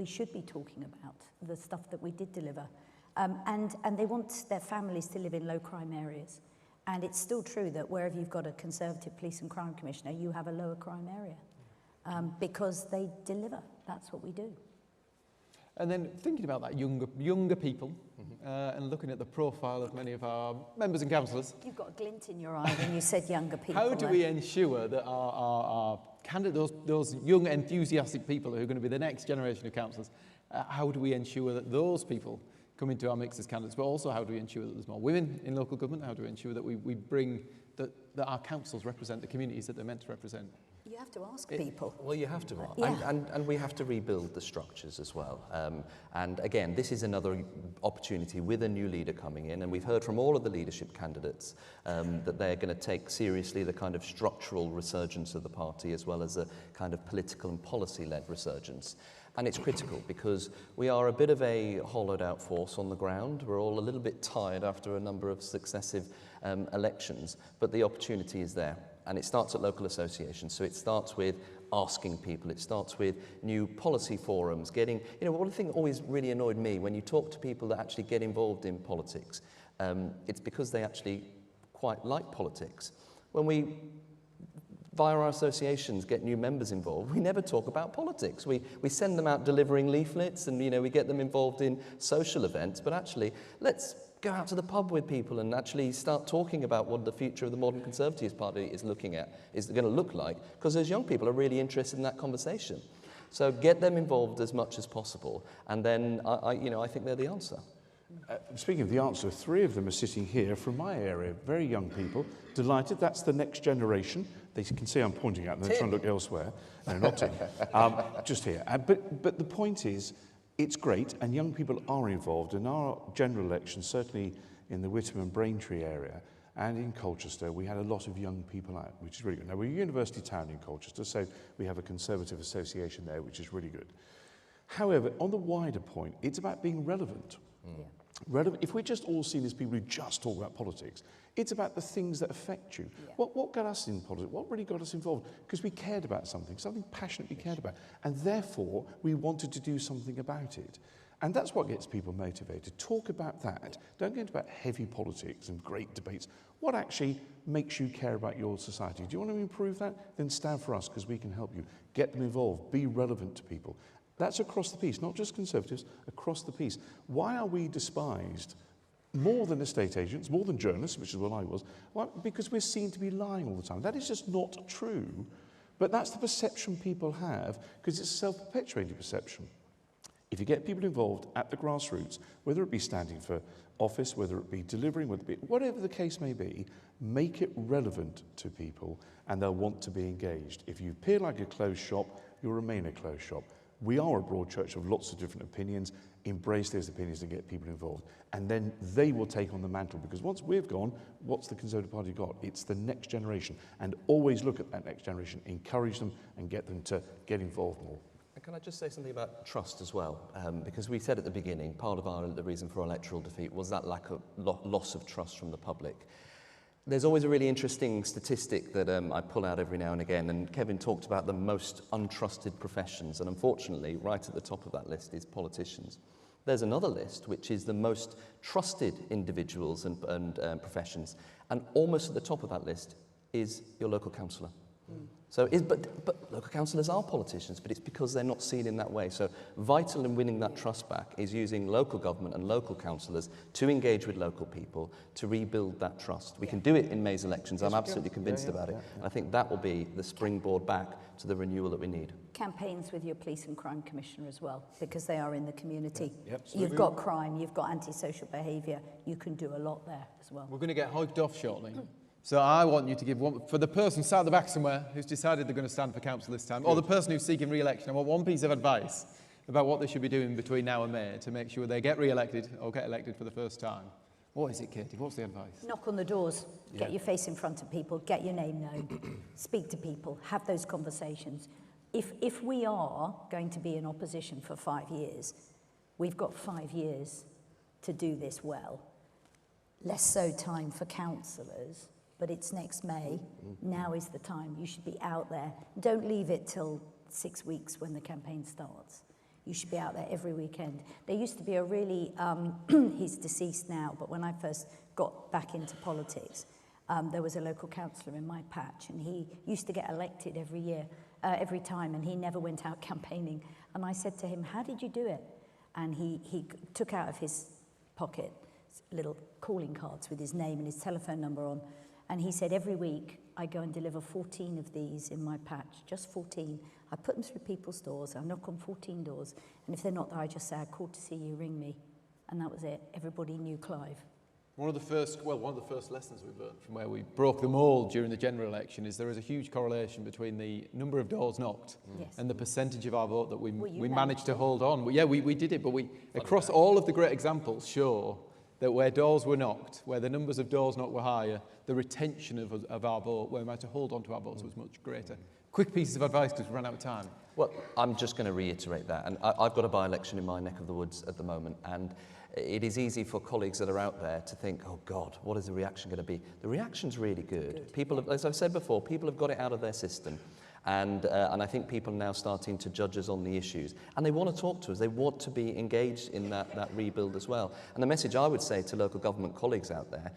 should be talking about, the stuff that we did deliver. And they want their families to live in low crime areas. And it's still true that wherever you've got a Conservative Police and Crime Commissioner, you have a lower crime area, because they deliver. That's what we do. And then thinking about that younger people, and looking at the profile of many of our members and councillors. You've got a glint in your eye when you said younger people. How do we ensure that our candidates, those young enthusiastic people who are going to be the next generation of councillors, how do we ensure that those people come into our mix as candidates, but also how do we ensure that there's more women in local government? How do we ensure that we bring, that our councils represent the communities that they're meant to represent? You have to ask people. Well, you have to, Yeah. and we have to rebuild the structures as well. And again, this is another opportunity with a new leader coming in, and we've heard from all of the leadership candidates that they're going to take seriously the kind of structural resurgence of the party as well as a kind of political and policy-led resurgence. And it's critical because we are a bit of a hollowed out force on the ground. We're all a little bit tired after a number of successive elections, but the opportunity is there. And it starts at local associations. So it starts with asking people. It starts with new policy forums, getting, you know, one thing that always really annoyed me when you talk to people that actually get involved in politics, it's because they actually quite like politics. When we, via our associations, get new members involved, we never talk about politics. We send them out delivering leaflets and, you know, we get them involved in social events, but actually, let's go out to the pub with people and actually start talking about what the future of the modern Conservative Party is going to look like, because those young people are really interested in that conversation. So get them involved as much as possible, and then I think they're the answer. Speaking of the answer, 3 of them are sitting here from my area, very young people, delighted. That's the next generation. They can see I'm pointing at them, they're trying to look elsewhere. No, not Tim. Just here. But the point is, it's great, and young people are involved. In our general election, certainly in the Whittam and Braintree area, and in Colchester, we had a lot of young people out, which is really good. Now, we're a university town in Colchester, so we have a Conservative association there, which is really good. However, on the wider point, it's about being relevant. Yeah. Relevant. If we're just all seen as people who just talk about politics, it's about the things that affect you. Yeah. What got us in politics? What really got us involved? Because we cared about something passionate we cared about, and therefore we wanted to do something about it. And that's what gets people motivated. Talk about that. Don't go into about heavy politics and great debates. What actually makes you care about your society? Do you want to improve that? Then stand for us, because we can help you. Get them involved. Be relevant to people. That's across the piece, not just Conservatives, across the piece. Why are we despised more than estate agents, more than journalists, which is what I was? Why? Because we're seen to be lying all the time. That is just not true. But that's the perception people have, because it's a self-perpetuating perception. If you get people involved at the grassroots, whether it be standing for office, whether it be delivering, whether it be whatever the case may be, make it relevant to people and they'll want to be engaged. If you appear like a closed shop, you'll remain a closed shop. We are a broad church of lots of different opinions. Embrace those opinions and get people involved. And then they will take on the mantle, because once we've gone, what's the Conservative Party got? It's the next generation. And always look at that next generation, encourage them and get them to get involved more. And can I just say something about trust as well? Because we said at the beginning, part of the reason for electoral defeat was that lack of loss of trust from the public. There's always a really interesting statistic that I pull out every now and again, and Kevin talked about the most untrusted professions, and unfortunately, right at the top of that list is politicians. There's another list, which is the most trusted individuals and professions, and almost at the top of that list is your local councillor. So, but local councillors are politicians, but it's because they're not seen in that way. So vital in winning that trust back is using local government and local councillors to engage with local people to rebuild that trust. We can do it in May's elections. I'm absolutely convinced about it. I think that will be the springboard back to the renewal that we need. Campaigns with your police and crime commissioner as well, because they are in the community. Yep. You've got crime, you've got antisocial behaviour. You can do a lot there as well. We're going to get hyped off shortly. So I want you to give one, for the person sat at the back somewhere who's decided they're going to stand for council this time, or the person who's seeking re-election, I want one piece of advice about what they should be doing between now and May to make sure they get re-elected or get elected for the first time. What is it, Katie? What's the advice? Knock on the doors, get your face in front of people, get your name known, speak to people, have those conversations. If we are going to be in opposition for 5 years, we've got 5 years to do this well. Less so time for councillors, but it's next May. Now is the time. You should be out there. Don't leave it till 6 weeks when the campaign starts. You should be out there every weekend. There used to be a really, he's deceased now, but when I first got back into politics, there was a local councillor in my patch, and he used to get elected every year, every time, and he never went out campaigning. And I said to him, how did you do it? And he took out of his pocket little calling cards with his name and his telephone number on. And he said, every week I go and deliver 14 of these in my patch, just 14. I put them through people's doors, I knock on 14 doors, and if they're not there, I just say, I called to see you, ring me. And that was it. Everybody knew Clive. One of the first lessons we've learned from where we broke them all during the general election is there is a huge correlation between the number of doors knocked and the percentage of our vote that we managed to hold on. We did it, but across all of the great examples show that where doors were knocked, where the numbers of doors knocked were higher, the retention of our vote, where we had to hold on to our votes was much greater. Quick pieces of advice because we've run out of time. Well, I'm just going to reiterate that. And I've got a by-election in my neck of the woods at the moment. And it is easy for colleagues that are out there to think, oh, God, what is the reaction going to be? The reaction's really good. People have, as I've said before, people have got it out of their system. And I think people are now starting to judge us on the issues. And they want to talk to us. They want to be engaged in that rebuild as well. And the message I would say to local government colleagues out there,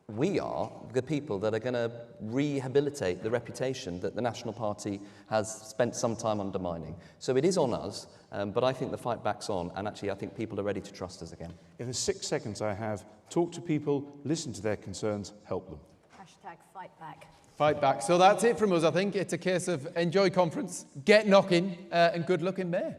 we are the people that are going to rehabilitate the reputation that the National Party has spent some time undermining. So it is on us, but I think the fight back's on, and actually I think people are ready to trust us again. In the 6 seconds I have, talk to people, listen to their concerns, help them. Hashtag fight back. Fight back. So that's it from us, I think. It's a case of enjoy conference, get knocking, and good luck in May.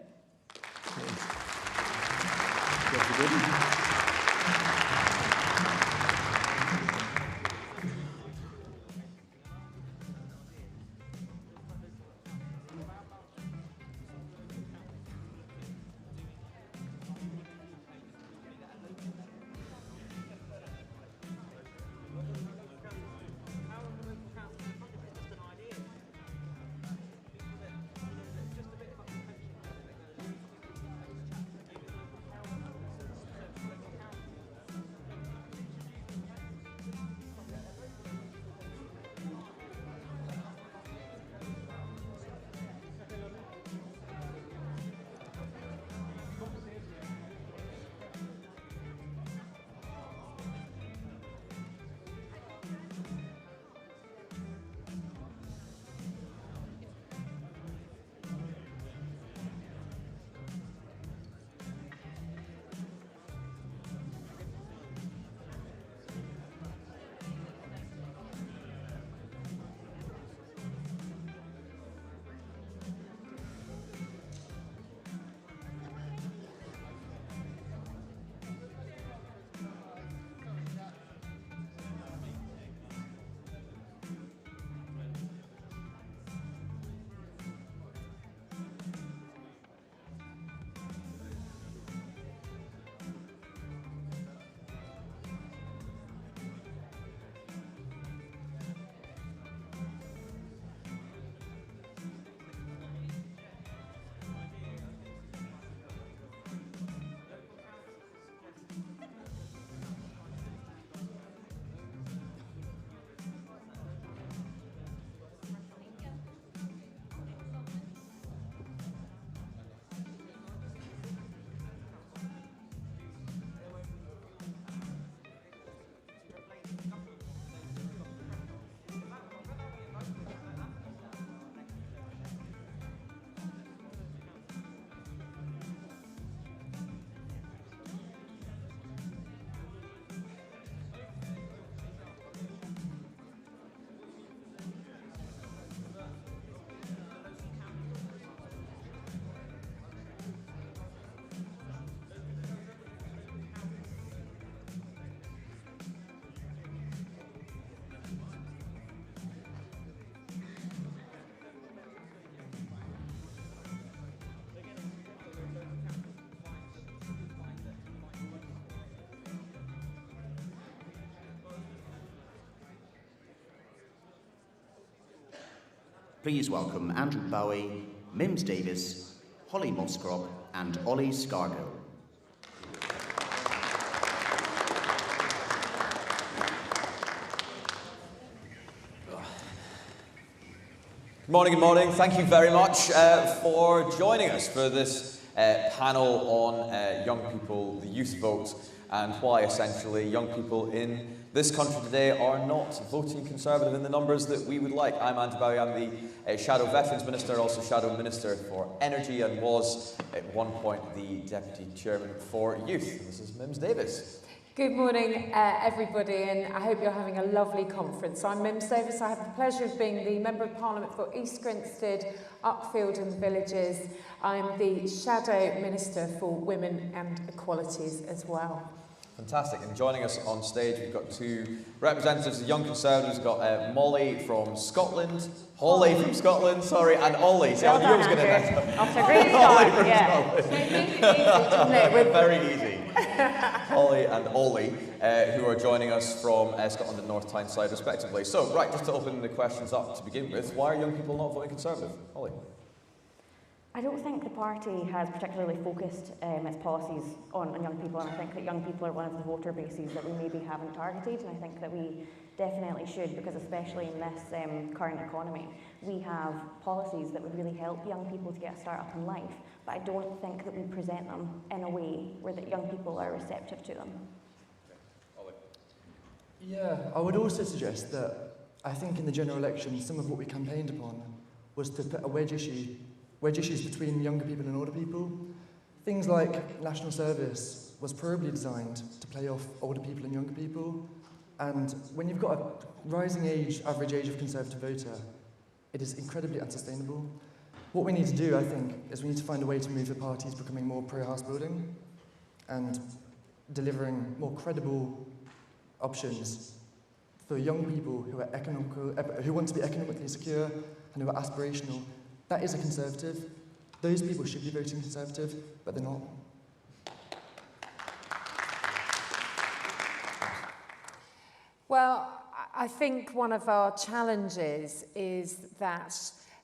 Please welcome Andrew Bowie, Mims Davis, Holly Moscrop and Ollie Scargill. Good morning. Thank you very much for joining us for this panel on young people, the youth vote, and why essentially young people in this country today are not voting Conservative in the numbers that we would like. I'm Andrew Bowie, I'm the Shadow Veterans Minister, also Shadow Minister for Energy, and was at one point the Deputy Chairman for Youth. This is Mims Davis. Good morning, everybody, and I hope you're having a lovely conference. I'm Mims Davis. I have the pleasure of being the Member of Parliament for East Grinstead, Uckfield and the Villages. I'm the Shadow Minister for Women and Equalities as well. Fantastic. And joining us on stage, we've got two representatives of the Young Conservatives. We've got Molly from Scotland, Holly from Scotland, sorry, and Ollie. See, I knew I was going to After a great start, yeah. Very easy. Holly and Ollie, who are joining us from Scotland and North Tyneside, respectively. So, right, just to open the questions up to begin with, why are young people not voting Conservative? Holly? I don't think the party has particularly focused its policies on young people, and I think that young people are one of the voter bases that we maybe haven't targeted, and I think that we definitely should, because especially in this current economy, we have policies that would really help young people to get a start up in life, but I don't think that we present them in a way where that young people are receptive to them. Yeah, I would also suggest that I think in the general election, some of what we campaigned upon was to put a wedge issues between younger people and older people. Things like national service was probably designed to play off older people and younger people. And when you've got a rising average age of Conservative voter, it is incredibly unsustainable. What we need to do, I think, is we need to find a way to move the parties becoming more pro-house building and delivering more credible options for young people who are who want to be economically secure and who are aspirational. That is a Conservative. Those people should be voting Conservative, but they're not. Well, I think one of our challenges is that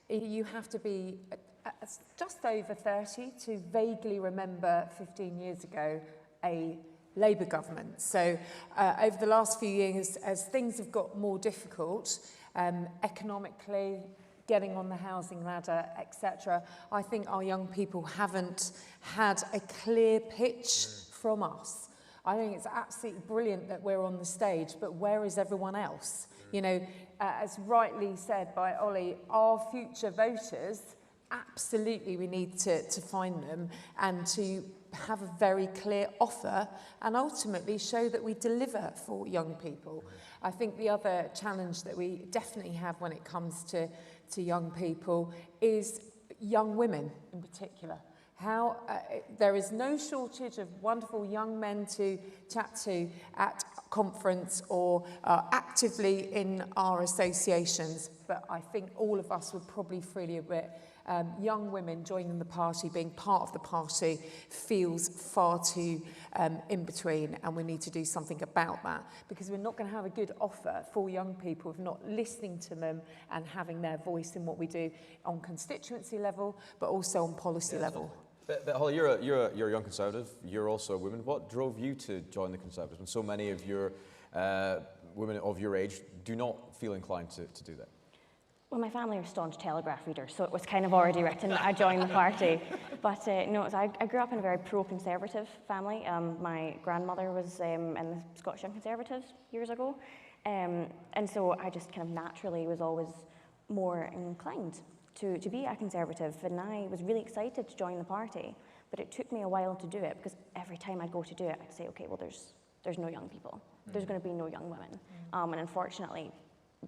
you have to be just over 30 to vaguely remember 15 years ago a Labour government. So over the last few years, as things have got more difficult, economically, getting on the housing ladder, etc., I think our young people haven't had a clear pitch from us. I think it's absolutely brilliant that we're on the stage, but where is everyone else? You know, as rightly said by Ollie, our future voters, absolutely we need to find them and to have a very clear offer and ultimately show that we deliver for young people. I think the other challenge that we definitely have when it comes to young people is young women in particular. How there is no shortage of wonderful young men to chat to at conference or actively in our associations, but I think all of us would probably freely admit young women joining the party, being part of the party, feels far too in between, and we need to do something about that, because we're not going to have a good offer for young people if not listening to them and having their voice in what we do on constituency level, but also on policy level. But Holly, you're a young Conservative. You're also a woman. What drove you to join the Conservatives when so many of your women of your age do not feel inclined to do that? Well, my family are staunch Telegraph readers, so it was kind of already written that I joined the party. But no, so I grew up in a very pro-Conservative family. My grandmother was in the Scottish Young Conservatives years ago. And so I just kind of naturally was always more inclined to be a Conservative. And I was really excited to join the party, but it took me a while to do it, because every time I'd go to do it, I'd say, okay, well, there's no young people. There's going to be no young women. And unfortunately,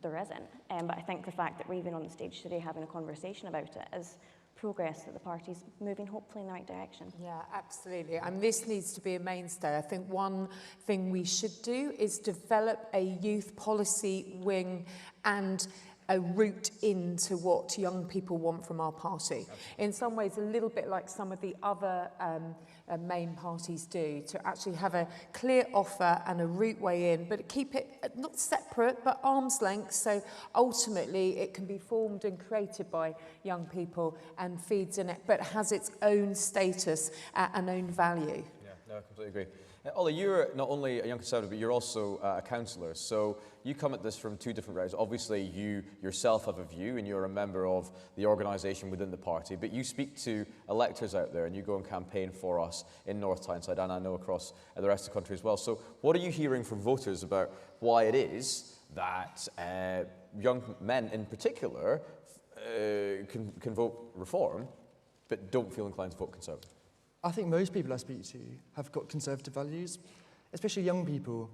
there isn't. But I think the fact that we're even on the stage today having a conversation about it is progress, that the party's moving hopefully in the right direction. Yeah, absolutely. And this needs to be a mainstay. I think one thing we should do is develop a youth policy wing and a route into what young people want from our party. In some ways, a little bit like some of the other main parties do, to actually have a clear offer and a route way in, but keep it not separate, but arm's length, so ultimately it can be formed and created by young people and feeds in it, but has its own status and own value. Yeah, no, I completely agree. Ollie, you're not only a young Conservative, but you're also a councillor. So you come at this from two different routes. Obviously, you yourself have a view, and you're a member of the organisation within the party. But you speak to electors out there, and you go and campaign for us in North Tyneside, and I know across the rest of the country as well. So what are you hearing from voters about why it is that young men, in particular, can vote Reform, but don't feel inclined to vote Conservative? I think most people I speak to have got conservative values, especially young people,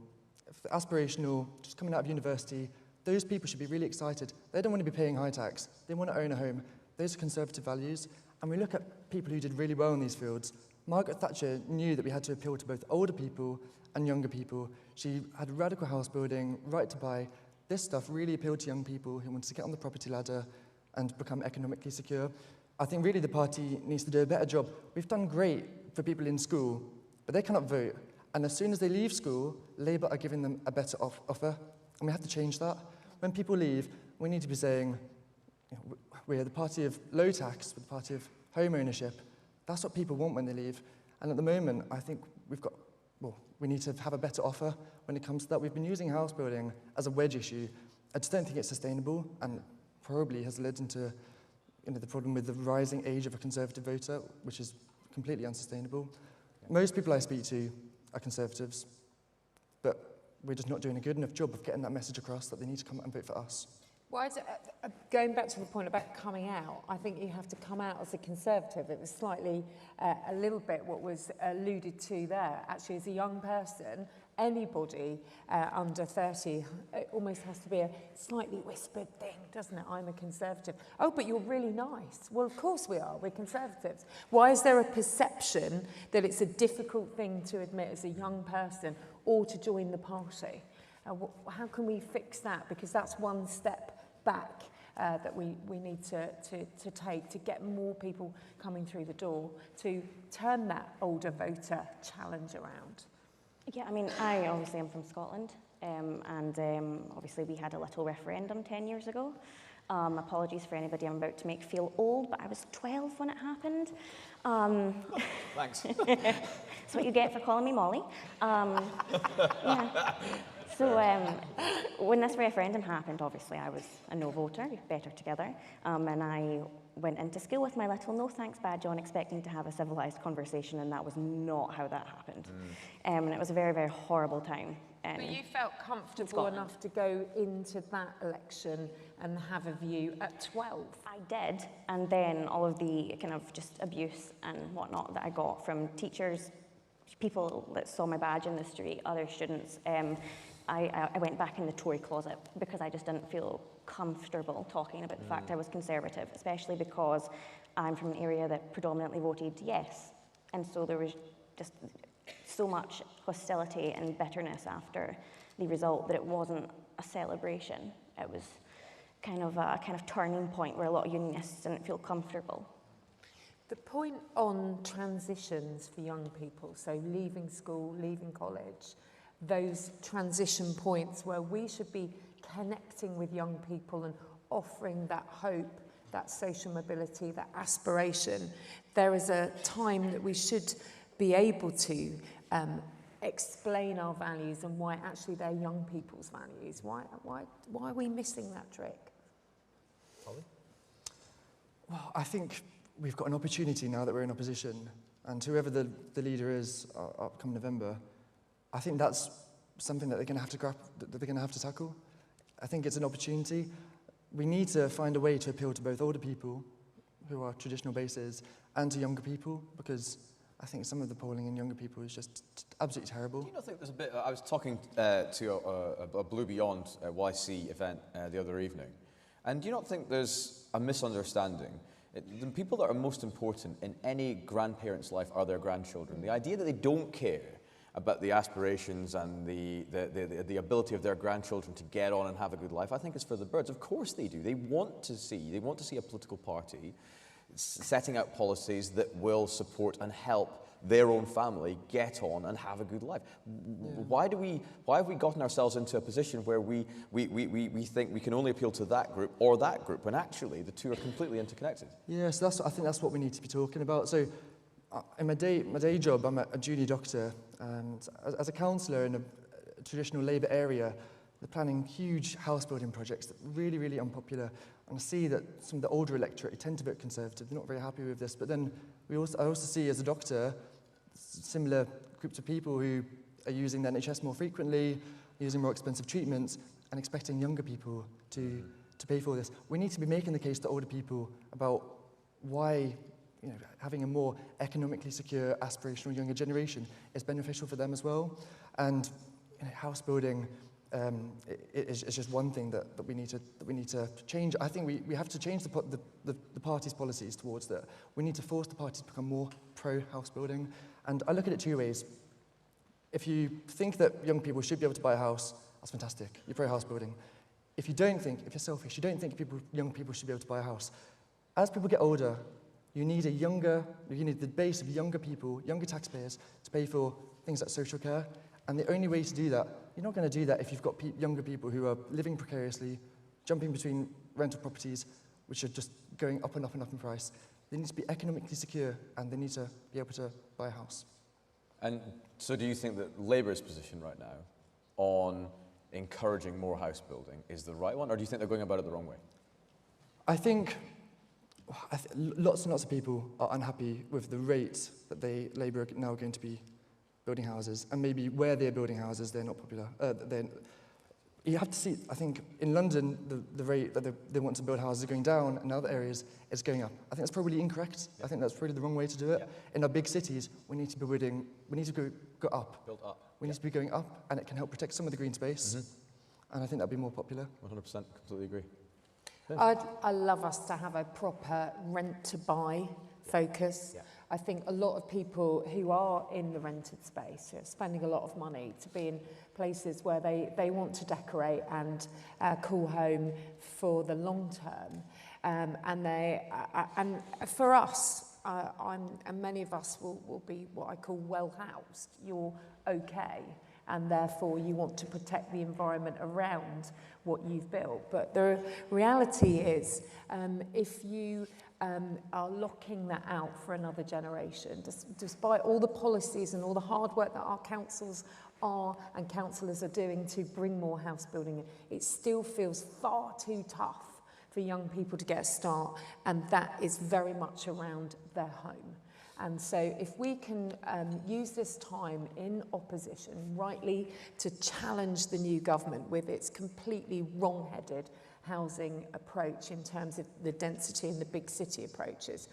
aspirational, just coming out of university. Those people should be really excited. They don't want to be paying high tax. They want to own a home. Those are conservative values. And we look at people who did really well in these fields. Margaret Thatcher knew that we had to appeal to both older people and younger people. She had radical house building, right to buy. This stuff really appealed to young people who wanted to get on the property ladder and become economically secure. I think really the party needs to do a better job. We've done great for people in school, but they cannot vote. And as soon as they leave school, Labour are giving them a better offer. And we have to change that. When people leave, we need to be saying, you know, we're the party of low tax, we're the party of home ownership. That's what people want when they leave. And at the moment, I think we need to have a better offer when it comes to that. We've been using house building as a wedge issue. I just don't think it's sustainable, and probably has led into the problem with the rising age of a Conservative voter, which is completely unsustainable. Most people I speak to are Conservatives, but we're just not doing a good enough job of getting that message across that they need to come out and vote for us. Well, going back to the point about coming out, I think you have to come out as a Conservative. It was slightly, a little bit what was alluded to there. Actually, as a young person, anybody under 30, it almost has to be a slightly whispered thing, doesn't it? I'm a Conservative. Oh, but you're really nice. Well, of course we are. We're Conservatives. Why is there a perception that it's a difficult thing to admit as a young person or to join the party? How can we fix that? Because that's one step back that we need to take to get more people coming through the door to turn that older voter challenge around. Yeah, I mean, I obviously am from Scotland, and obviously we had a little referendum 10 years ago. Apologies for anybody I'm about to make feel old, but I was 12 when it happened. Thanks. That's what you get for calling me Molly. Yeah. So when this referendum happened, obviously I was a no voter, better together, and I went into school with my little no thanks badge on, expecting to have a civilised conversation, and that was not how that happened. And it was a very, very horrible time. But you felt comfortable enough to go into that election and have a view at 12? I did, and then all of the kind of just abuse and whatnot that I got from teachers, people that saw my badge in the street, other students, I went back in the Tory closet because I just didn't feel comfortable talking about the fact I was Conservative, especially because I'm from an area that predominantly voted yes. And so there was just so much hostility and bitterness after the result that it wasn't a celebration. It was kind of a turning point where a lot of unionists didn't feel comfortable. The point on transitions for young people, so leaving school, leaving college, those transition points where we should be connecting with young people and offering that hope, that social mobility, that aspiration. There is a time that we should be able to explain our values and why actually they're young people's values. Why are we missing that trick? Ollie? Well, I think we've got an opportunity now that we're in opposition, and whoever the leader is come November, I think that's something that they're going to have to tackle. I think it's an opportunity. We need to find a way to appeal to both older people, who are traditional bases, and to younger people, because I think some of the polling in younger people is just absolutely terrible. Do you not think there's a bit... I was talking to a Blue Beyond YC event the other evening, and do you not think there's a misunderstanding? The people that are most important in any grandparent's life are their grandchildren. The idea that they don't care about the aspirations and the ability of their grandchildren to get on and have a good life, I think it's for the birds. Of course they do. They want to see a political party setting out policies that will support and help their own family get on and have a good life. Why have we gotten ourselves into a position where we think we can only appeal to that group or that group, when actually the two are completely interconnected? Yeah, so I think that's what we need to be talking about. So in my day job, I'm a junior doctor, and as a councillor in a traditional Labour area, they're planning huge house building projects that are really, really unpopular. And I see that some of the older electorate tend to be a bit conservative. They're not very happy with this. But then I also see as a doctor similar groups of people who are using the NHS more frequently, using more expensive treatments, and expecting younger people to pay for this. We need to be making the case to older people about why having a more economically secure, aspirational younger generation is beneficial for them as well. And house building is just one thing that we need to change. I think we have to change the party's policies towards that. We need to force the party to become more pro-house building. And I look at it two ways. If you think that young people should be able to buy a house, that's fantastic. You're pro-house building. If you're selfish, you don't think young people should be able to buy a house. As people get older, you need the base of younger people, younger taxpayers, to pay for things like social care. And the only way to do that, you're not going to do that if you've got younger people who are living precariously, jumping between rental properties, which are just going up and up and up in price. They need to be economically secure, and they need to be able to buy a house. And so do you think that Labour's position right now on encouraging more house building is the right one, or do you think they're going about it the wrong way? I think lots and lots of people are unhappy with the rate that Labour are now going to be building houses, and maybe where they're building houses, they're not popular. You have to see, I think, in London, the rate that they want to build houses is going down, and in other areas, it's going up. I think that's probably incorrect. I think that's probably the wrong way to do it. In our big cities, we need to be go up. Build up. We need to be going up, and it can help protect some of the green space. And I think that'd be more popular. 100%, completely agree. I love us to have a proper rent-to-buy focus. Yeah. I think a lot of people who are in the rented space are spending a lot of money to be in places where they want to decorate and call home for the long term. And for us, and many of us will be what I call well-housed. You're okay, and therefore you want to protect the environment around what you've built. But the reality is, if you are locking that out for another generation, despite all the policies and all the hard work that our councils and councillors are doing to bring more house building in, it still feels far too tough for young people to get a start, and that is very much around their home. And so if we can use this time in opposition rightly to challenge the new government with its completely wrong-headed housing approach in terms of the density and the big city approaches,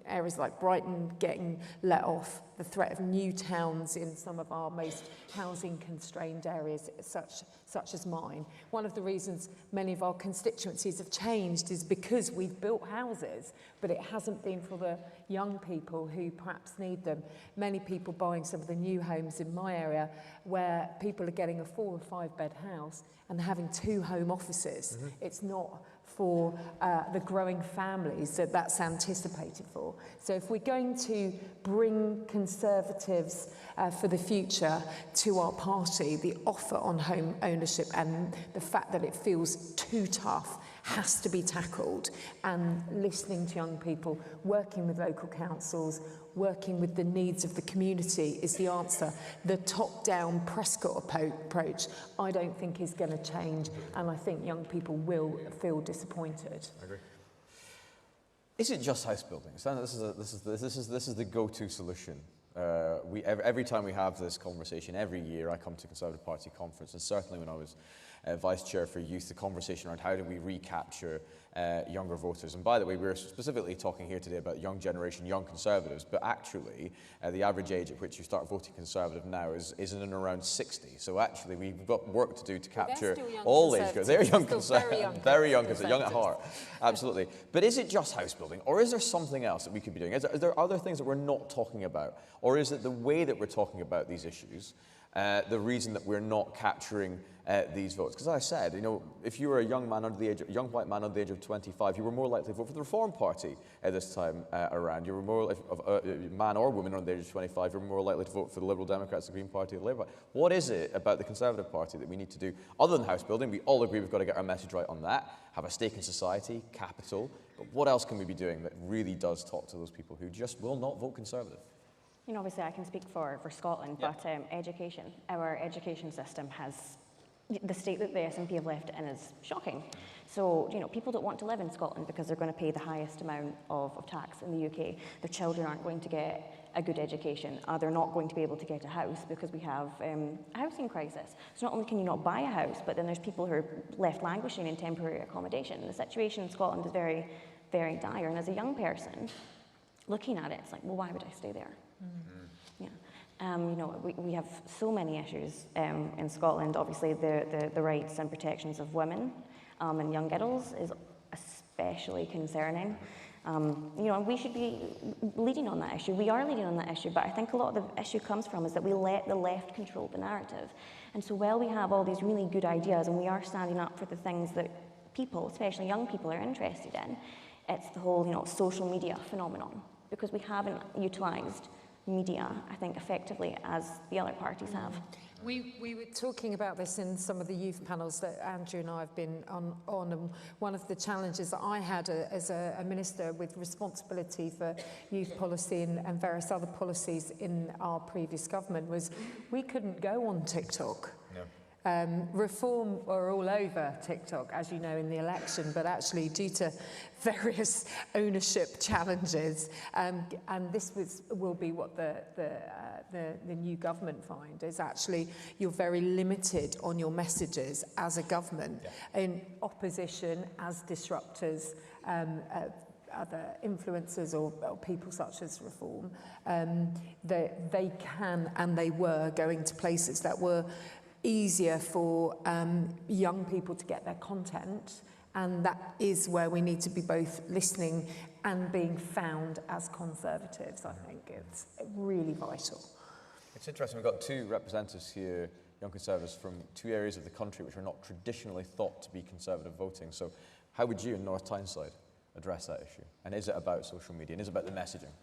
areas like Brighton getting let off, the threat of new towns in some of our most housing constrained areas, such as mine. One of the reasons many of our constituencies have changed is because we've built houses, but it hasn't been for the young people who perhaps need them. Many people buying some of the new homes in my area where people are getting a 4 or 5 bed house and having 2 home offices. It's not for the growing families that's anticipated for. So if we're going to bring Conservatives for the future to our party, the offer on home ownership and the fact that it feels too tough has to be tackled, and listening to young people, working with local councils, working with the needs of the community is the answer. The top-down Prescott approach, I don't think is going to change, and I think young people will feel disappointed. I agree. Is it just house building? This is the go-to solution. Every time we have this conversation, every year I come to Conservative Party conference, and certainly when I was Vice Chair for Youth, the conversation around how do we recapture younger voters. And by the way, we're specifically talking here today about young generation, young Conservatives, but actually the average age at which you start voting Conservative now is in and around 60. So actually we've got work to do to capture all age groups. They're young Conservatives, very young Conservatives, young at heart, absolutely. But is it just house building, or is there something else that we could be doing? Is there other things that we're not talking about? Or is it the way that we're talking about these issues the reason that we're not capturing these votes? Because as I said, you know, if you were a young man under the age, a young white man under the age of 25, you were more likely to vote for the Reform Party this time around. You were more, man or woman under the age of 25, you're more likely to vote for the Liberal Democrats, the Green Party, the Labour Party. What is it about the Conservative Party that we need to do other than house building? We all agree we've got to get our message right on that, have a stake in society, capital. But what else can we be doing that really does talk to those people who just will not vote Conservative? You know, obviously I can speak for Scotland, but education, our education system has, the state that the SNP have left it in is shocking. So, you know, people don't want to live in Scotland because they're going to pay the highest amount of tax in the UK. Their children aren't going to get a good education. They're not going to be able to get a house because we have a housing crisis. So not only can you not buy a house, but then there's people who are left languishing in temporary accommodation. The situation in Scotland is very, very dire. And as a young person, looking at it, it's like, well, why would I stay there? Yeah. You know, we have so many issues in Scotland. Obviously, the rights and protections of women and young girls is especially concerning. You know, we should be leading on that issue. We are leading on that issue, but I think a lot of the issue comes from is that we let the left control the narrative. And so while we have all these really good ideas and we are standing up for the things that people, especially young people, are interested in, it's the whole, you know, social media phenomenon, because we haven't utilised media, I think, effectively as the other parties have. We were talking about this in some of the youth panels that Andrew and I have been on, and one of the challenges that I had as a minister with responsibility for youth policy and various other policies in our previous government was we couldn't go on TikTok. No. Reform are all over TikTok, as you know, in the election, but actually due to various ownership challenges, and this will be what the new government find, is actually you're very limited on your messages as a government, in opposition as disruptors, other influencers or people such as Reform, they can and they were going to places that were easier for young people to get their content, and that is where we need to be both listening and being found as Conservatives. I think it's really vital. It's interesting, we've got two representatives here, young Conservatives from two areas of the country which are not traditionally thought to be Conservative voting. So how would you in North Tyneside address that issue? And is it about social media, and is it about the messaging?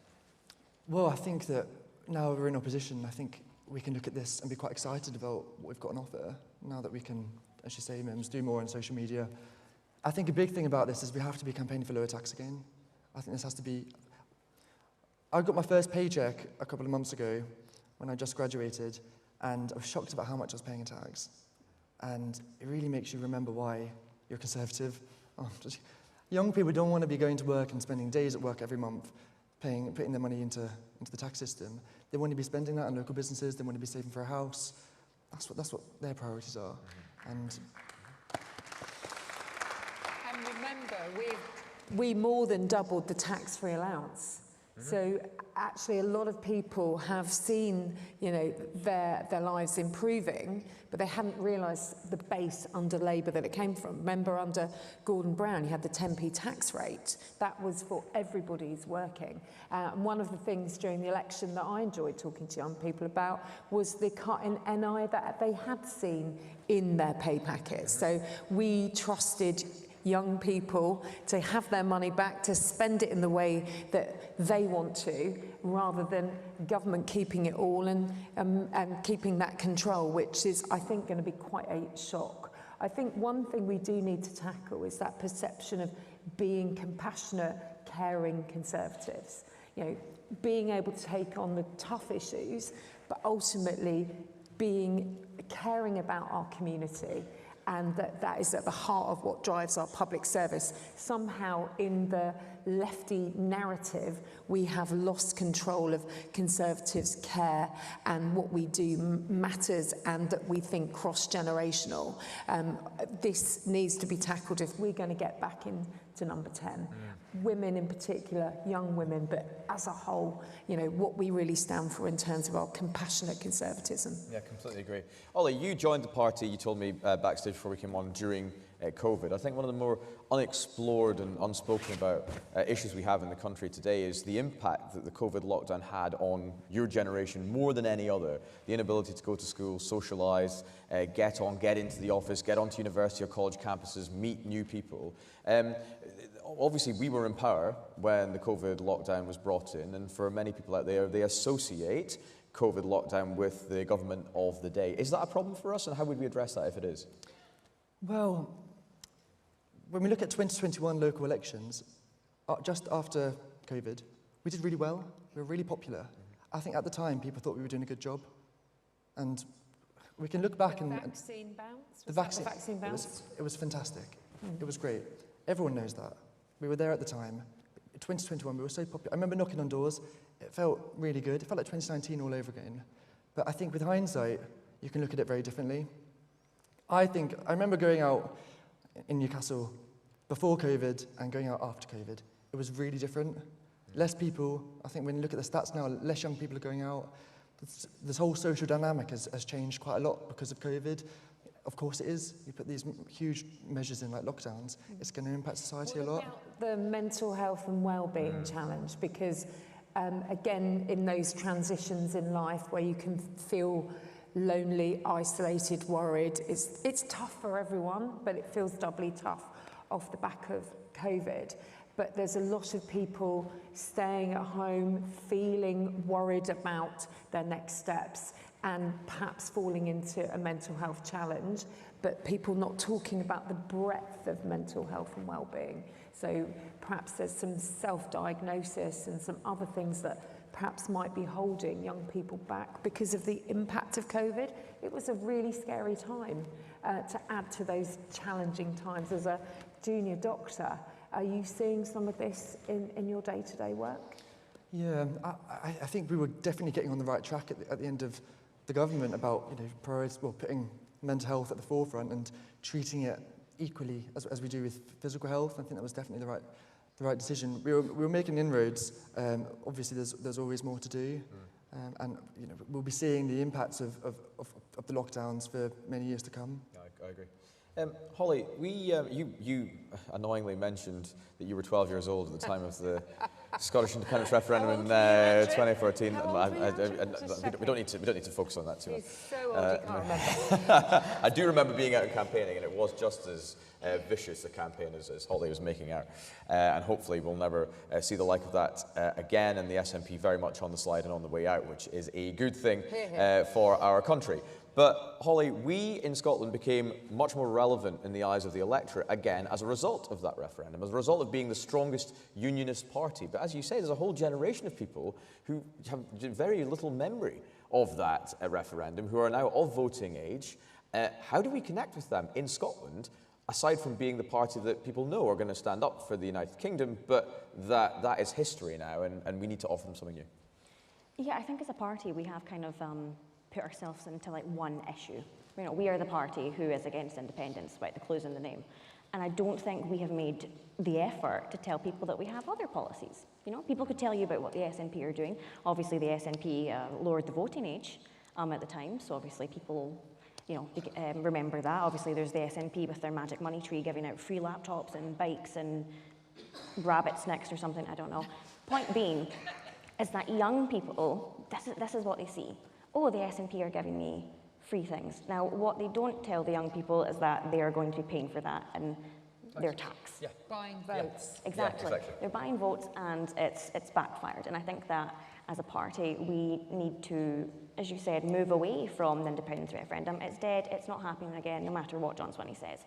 Well, I think that now we're in opposition, I think we can look at this and be quite excited about what we've got on offer now that we can, as you say, Mims, do more on social media. I think a big thing about this is we have to be campaigning for lower tax again. I think this has to be... I got my first paycheck a couple of months ago when I just graduated, and I was shocked about how much I was paying in tax. And it really makes you remember why you're Conservative. Young people don't want to be going to work and spending days at work every month putting their money into the tax system. They want to be spending that on local businesses. They want to be saving for a house. That's what their priorities are. And remember, we more than doubled the tax-free allowance. So actually, a lot of people have seen, you know, their lives improving, but they hadn't realised the base under Labour that it came from. Remember, under Gordon Brown, you had the 10p tax rate. That was for everybody who's working. And one of the things during the election that I enjoyed talking to young people about was the cut in NI that they had seen in their pay packets. So we trusted young people to have their money back, to spend it in the way that they want to, rather than government keeping it all and keeping that control, which is, I think, going to be quite a shock. I think one thing we do need to tackle is that perception of being compassionate, caring Conservatives. You know, being able to take on the tough issues, but ultimately caring about our community and that is at the heart of what drives our public service. Somehow in the lefty narrative, we have lost control of Conservatives' care and what we do matters, and that we think cross-generational. This needs to be tackled if we're going to get back into number 10. Women in particular, young women, but as a whole, you know, what we really stand for in terms of our compassionate conservatism. Yeah, completely agree. Ollie, you joined the party, you told me backstage before we came on, during COVID. I think one of the more unexplored and unspoken about issues we have in the country today is the impact that the COVID lockdown had on your generation more than any other. The inability to go to school, socialise, get into the office, get onto university or college campuses, meet new people. Obviously, we were in power when the COVID lockdown was brought in, and for many people out there, they associate COVID lockdown with the government of the day. Is that a problem for us, and how would we address that if it is? Well, when we look at 2021 local elections, just after COVID, we did really well. We were really popular. I think at the time, people thought we were doing a good job. And we can look back and... Vaccine bounce? The vaccine bounce? It was fantastic. It was great. Everyone knows that. We were there at the time. In 2021, we were so popular. I remember knocking on doors. It felt really good. It felt like 2019 all over again. But I think with hindsight, you can look at it very differently. I remember going out in Newcastle before COVID and going out after COVID. It was really different. Less people, I think when you look at the stats now, less young people are going out. This whole social dynamic has changed quite a lot because of COVID. Of course it is. You put these huge measures in like lockdowns, it's going to impact society a lot. What about the mental health and well-being challenge? Because again, in those transitions in life where you can feel lonely, isolated, worried, it's tough for everyone, but it feels doubly tough off the back of COVID. But there's a lot of people staying at home, feeling worried about their next steps, and perhaps falling into a mental health challenge, but people not talking about the breadth of mental health and well-being. So perhaps there's some self-diagnosis and some other things that perhaps might be holding young people back because of the impact of COVID. It was a really scary time to add to those challenging times. As a junior doctor, are you seeing some of this in your day-to-day work? Yeah, I think we were definitely getting on the right track at the end of the government about putting mental health at the forefront and treating it equally as we do with physical health. I think that was definitely the right decision. We were making inroads. Obviously, there's always more to do, and we'll be seeing the impacts of the lockdowns for many years to come. Yeah, I agree. Holly, you annoyingly mentioned that you were 12 years old at the time of the Scottish independence referendum in 2014. We don't need to focus on that too much. He's so old, you can't remember. I do remember being out and campaigning, and it was just as vicious a campaign as Holly was making out. And hopefully we'll never see the like of that again, and the SNP very much on the slide and on the way out, which is a good thing for our country. But, Holly, we in Scotland became much more relevant in the eyes of the electorate, again, as a result of that referendum, as a result of being the strongest unionist party. But as you say, there's a whole generation of people who have very little memory of that referendum, who are now of voting age. How do we connect with them in Scotland, aside from being the party that people know are going to stand up for the United Kingdom, but that is history now, and we need to offer them something new? Yeah, I think as a party we have kind of put ourselves into like one issue. We are the party who is against independence, right, the clue's in the name. And I don't think we have made the effort to tell people that we have other policies. People could tell you about what the SNP are doing. Obviously the SNP lowered the voting age at the time, so obviously people remember that. Obviously there's the SNP with their magic money tree giving out free laptops and bikes and rabbits next or something, I don't know. Point being is that young people, this is what they see. Oh, the SNP are giving me free things. Now, what they don't tell the young people is that they are going to be paying for that in their tax. Yeah. Buying votes. Yeah. Exactly. They're buying votes, and it's backfired. And I think that as a party, we need to, as you said, move away from the independence referendum. It's dead. It's not happening again, no matter what John Swinney says.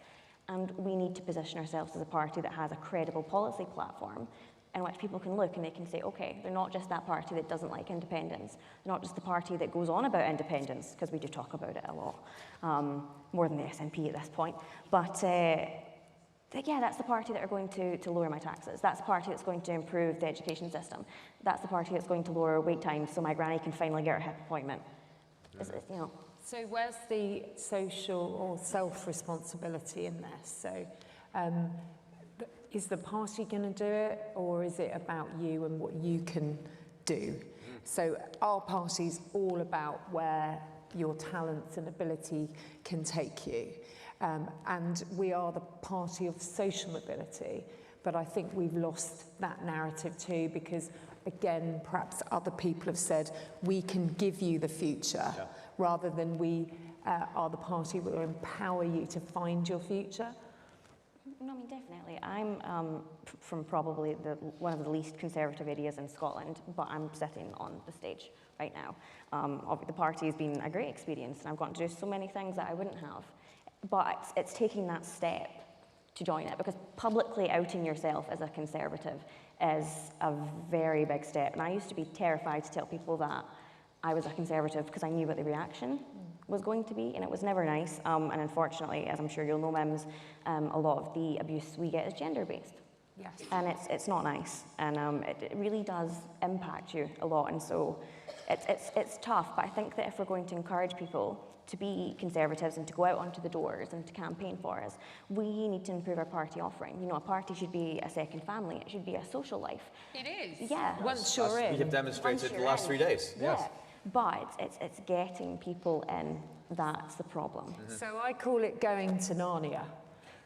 And we need to position ourselves as a party that has a credible policy platform in which people can look and they can say, okay, they're not just that party that doesn't like independence. They're not just the party that goes on about independence, because we do talk about it a lot, more than the SNP at this point. But yeah, that's the party that are going to lower my taxes. That's the party that's going to improve the education system. That's the party that's going to lower wait times so my granny can finally get her hip appointment. You know. So where's the social or self-responsibility in this? So is the party going to do it, or is it about you and what you can do? So our party's all about where your talents and ability can take you. And we are the party of social mobility, but I think we've lost that narrative too, because again, perhaps other people have said, we can give you the future, rather than we are the party that will empower you to find your future. No, I mean, definitely. I'm from probably one of the least conservative areas in Scotland, but I'm sitting on the stage right now. The party has been a great experience, and I've gotten to do so many things that I wouldn't have. But it's taking that step to join it, because publicly outing yourself as a Conservative is a very big step. And I used to be terrified to tell people that I was a Conservative because I knew what the reaction was going to be, and it was never nice. And unfortunately, as I'm sure you'll know, Mims, a lot of the abuse we get is gender-based. Yes. And it's not nice, and it really does impact you a lot. And so it's tough, but I think that if we're going to encourage people to be Conservatives and to go out onto the doors and to campaign for us, we need to improve our party offering. You know, a party should be a second family. It should be a social life. It is. Yeah. Once you're in. We have demonstrated the last 3 days. Yeah. Yes. But it's getting people in that's the problem. So I call it going to Narnia.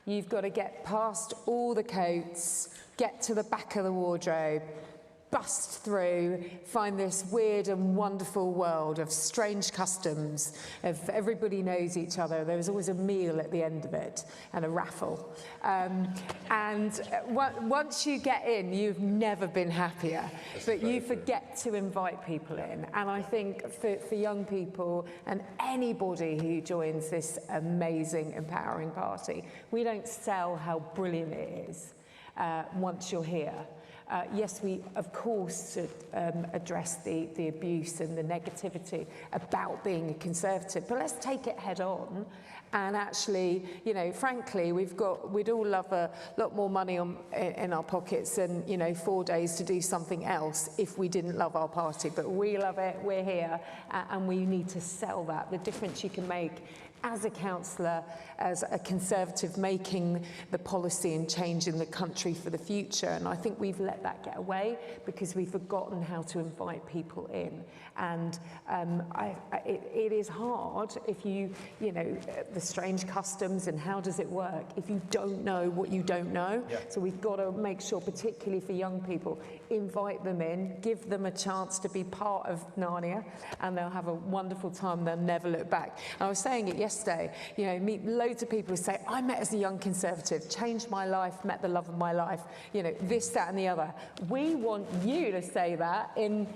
You've got to get past all the coats, get to the back of the wardrobe, bust through, find this weird and wonderful world of strange customs, of everybody knows each other. There was always a meal at the end of it and a raffle. And once you get in, you've never been happier, but you forget to invite people in. And I think for young people and anybody who joins this amazing, empowering party, we don't sell how brilliant it is once you're here. Yes, we, of course, should address the abuse and the negativity about being a Conservative, but let's take it head on. And actually, you know, frankly, we'd all love a lot more money in our pockets and, you know, 4 days to do something else if we didn't love our party. But we love it, we're here, and we need to sell that. The difference you can make as a councillor, as a Conservative, making the policy and changing the country for the future. And I think we've let that get away because we've forgotten how to invite people in. And it is hard if you know, the strange customs and how does it work if you don't know what you don't know. Yeah. So we've got to make sure, particularly for young people, invite them in, give them a chance to be part of Narnia, and they'll have a wonderful time. They'll never look back. I was saying it yesterday, you know, meet loads of people who say, I met as a young Conservative, changed my life, met the love of my life, you know, this, that and the other. We want you to say that in,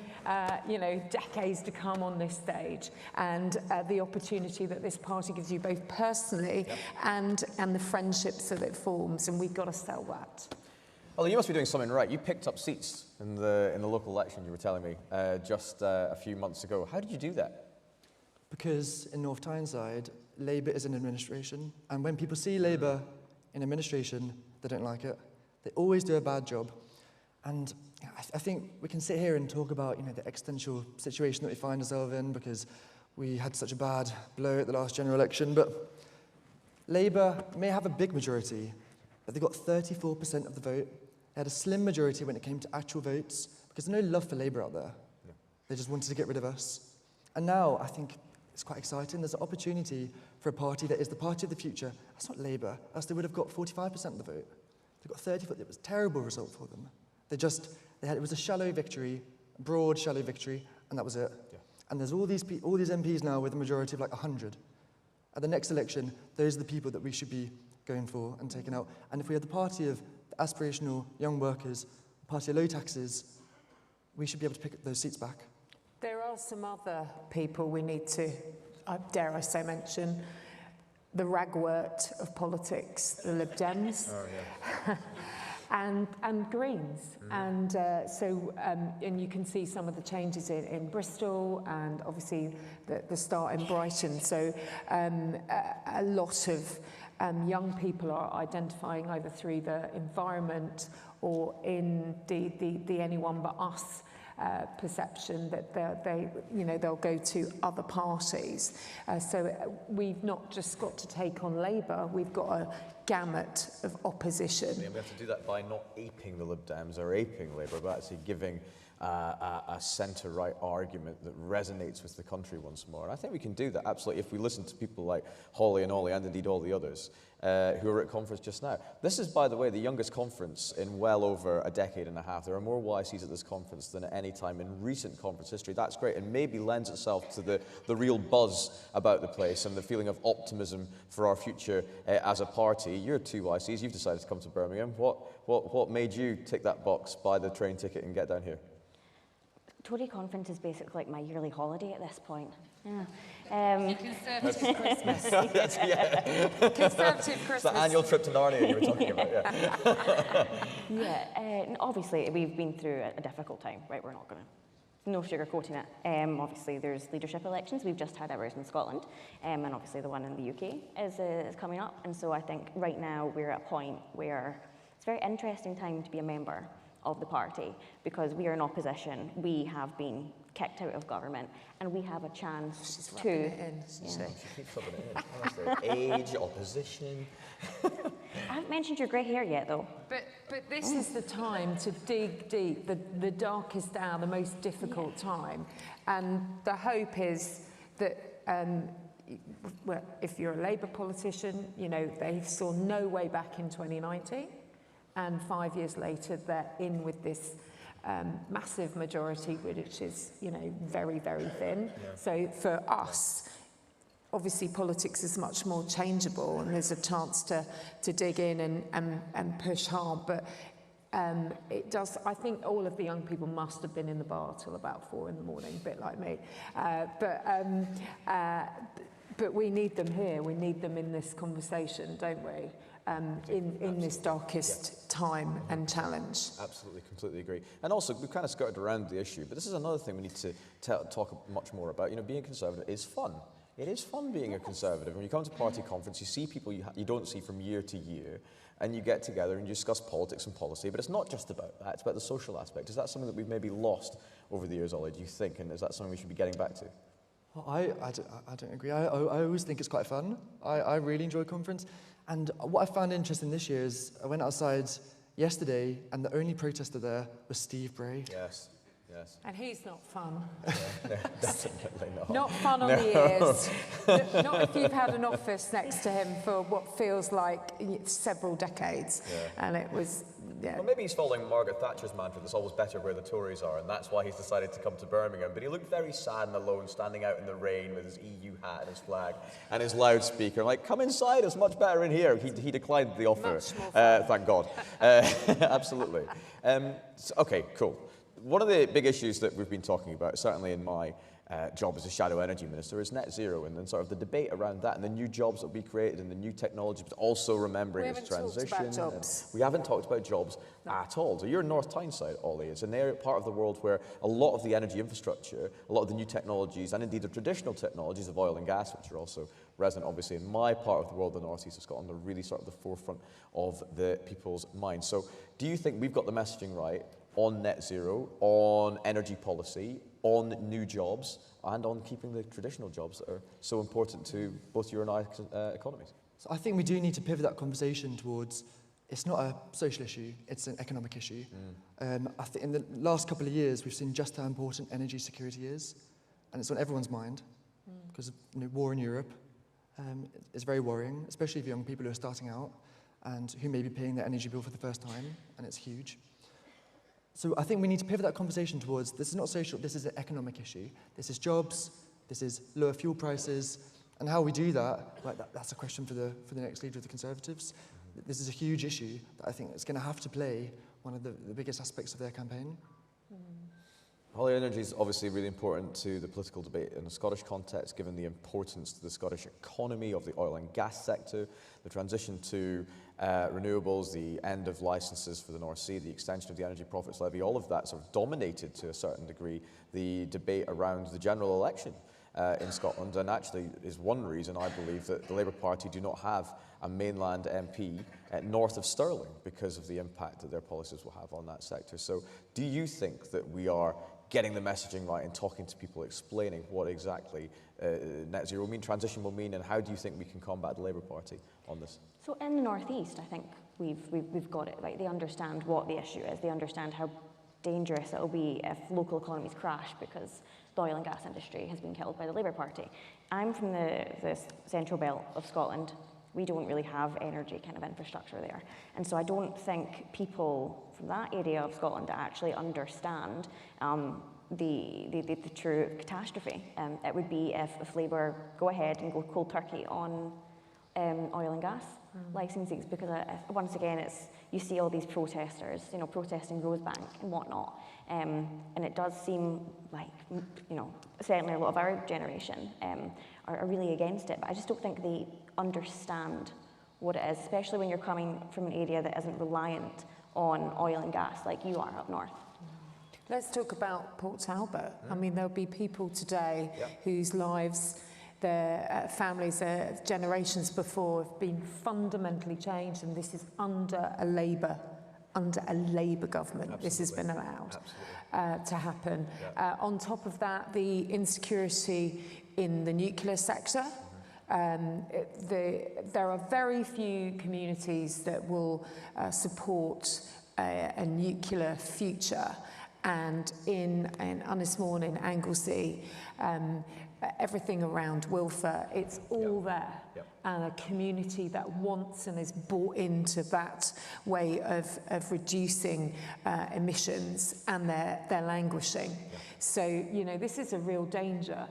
you know, decades to come on this stage, and the opportunity that this party gives you both personally and the friendships that it forms, and we've got to sell that. Well, you must be doing something right. You picked up seats in the local election, you were telling me, just a few months ago. How did you do that? Because in North Tyneside, Labour is in administration, and when people see Labour in administration, they don't like it. They always do a bad job. And I think we can sit here and talk about, you know, the existential situation that we find ourselves in because we had such a bad blow at the last general election, but Labour may have a big majority, but they got 34% of the vote. They had a slim majority when it came to actual votes because there's no love for Labour out there. Yeah. They just wanted to get rid of us. And now I think it's quite exciting. There's an opportunity for a party that is the party of the future. That's not Labour, else they would have got 45% of the vote. They got 30%. It was a terrible result for them. It was a shallow victory, a broad shallow victory, and that was it. Yeah. And there's all these MPs now with a majority of like 100. At the next election, those are the people that we should be going for and taking out. And if we are the party of the aspirational young workers, the party of low taxes, we should be able to pick those seats back. There are some other people we need to, dare I say, mention. The ragwort of politics, the Lib Dems. Oh, and Greens. And and you can see some of the changes in Bristol and obviously the start in Brighton. So a lot of young people are identifying either through the environment or in the anyone but us perception that they'll go to other parties. So we've not just got to take on Labour, we've got a gamut of opposition. Yeah, we have to do that by not aping the Lib Dems or aping Labour, but actually giving a centre-right argument that resonates with the country once more. And I think we can do that, absolutely, if we listen to people like Holly and Ollie and indeed all the others who are at conference just now. This is, by the way, the youngest conference in well over a decade and a half. There are more YCs at this conference than at any time in recent conference history. That's great, and maybe lends itself to the real buzz about the place and the feeling of optimism for our future as a party. You're two YCs, you've decided to come to Birmingham. What made you tick that box, buy the train ticket and get down here? Tory conference is basically like my yearly holiday at this point. Yeah. Conservative Christmas. Conservative Christmas. It's the annual trip to Narnia you were talking about, yeah. Yeah, obviously we've been through a difficult time, right? We're not going to, no sugarcoating it. Obviously there's leadership elections. We've just had ours in Scotland, and obviously the one in the UK is coming up. And so I think right now we're at a point where it's a very interesting time to be a member of the party, because we are in opposition, we have been kicked out of government, and we have a chance to... She keeps rubbing it in. Honestly, age, opposition. I haven't mentioned your grey hair yet, though. But this is the time to dig deep, the darkest hour, the most difficult time. And the hope is that well, if you're a Labour politician, they saw no way back in 2019. And 5 years later, they're in with this massive majority, which is, very, very thin. Yeah. So for us, obviously politics is much more changeable, and there's a chance to dig in and push hard. But it does. I think all of the young people must have been in the bar till about 4 a.m, a bit like me. But we need them here. We need them in this conversation, don't we? In this darkest time and challenge. Absolutely, completely agree. And also, we've kind of skirted around the issue, but this is another thing we need to talk much more about. Being a Conservative is fun. It is fun being a Conservative. When you come to party conference, you see people you don't see from year to year, and you get together and you discuss politics and policy, but it's not just about that, it's about the social aspect. Is that something that we've maybe lost over the years, Ollie, do you think? And is that something we should be getting back to? Well, I don't agree. I always think it's quite fun. I really enjoy conference. And what I found interesting this year is I went outside yesterday and the only protester there was Steve Bray. Yes. And he's not fun. No, definitely not. Not fun on the ears. Not if you've had an office next to him for what feels like several decades. Yeah. And it was, Well, maybe he's following Margaret Thatcher's mantra, it's always better where the Tories are, and that's why he's decided to come to Birmingham. But he looked very sad and alone, standing out in the rain with his EU hat and his flag and his loudspeaker. Like, come inside, it's much better in here. He declined the offer, thank God. Absolutely. Okay, cool. One of the big issues that we've been talking about, certainly in my job as a shadow energy minister, is net zero, and then sort of the debate around that and the new jobs that will be created and the new technology, but also remembering its transition. We haven't talked about jobs at all. So you're North Tyneside, Ollie. It's an area, part of the world where a lot of the energy infrastructure, a lot of the new technologies, and indeed the traditional technologies of oil and gas, which are also resonant, obviously, in my part of the world, the northeast of Scotland, are really sort of the forefront of the people's minds. So do you think we've got the messaging right on net zero, on energy policy, on new jobs, and on keeping the traditional jobs that are so important to both your and I economies? So I think we do need to pivot that conversation towards, it's not a social issue, it's an economic issue. I think in the last couple of years, we've seen just how important energy security is, and it's on everyone's mind, because of war in Europe. It's very worrying, especially for young people who are starting out, and who may be paying their energy bill for the first time, and it's huge. So I think we need to pivot that conversation towards, this is not social, this is an economic issue. This is jobs, this is lower fuel prices, and how we do that, that's a question for the next leader of the Conservatives. This is a huge issue that I think is going to have to play one of the biggest aspects of their campaign. Holly, energy is obviously really important to the political debate in the Scottish context, given the importance to the Scottish economy of the oil and gas sector, the transition to renewables, the end of licences for the North Sea, the extension of the Energy Profits Levy, all of that sort of dominated to a certain degree the debate around the general election in Scotland, and actually is one reason I believe that the Labour Party do not have a mainland MP north of Stirling because of the impact that their policies will have on that sector. So do you think that we are getting the messaging right and talking to people, explaining what exactly net zero will mean, transition will mean, and how do you think we can combat the Labour Party on this? So in the northeast, I think we've got it right. They understand what the issue is. They understand how dangerous it will be if local economies crash because the oil and gas industry has been killed by the Labour Party. I'm from the central belt of Scotland. We don't really have energy kind of infrastructure there. And so I don't think people from that area of Scotland actually understand the true catastrophe. It would be if Labour go ahead and go cold turkey on oil and gas licenses, because once again, you see all these protesters, protesting Rosebank and whatnot, and it does seem like, certainly a lot of our generation are really against it, but I just don't think they understand what it is, especially when you're coming from an area that isn't reliant on oil and gas like you are up north. Let's talk about Port Talbot. I mean, there'll be people today whose lives, their families, generations before have been fundamentally changed, and this is under a Labour government. Absolutely. This has been allowed to happen. On top of that, the insecurity in the nuclear sector. There are very few communities that will support a nuclear future, and in Unismorn, in Anglesey, everything around Wilfer, it's all there. And a community that wants and is bought into that way of reducing emissions, and they're languishing. So, this is a real danger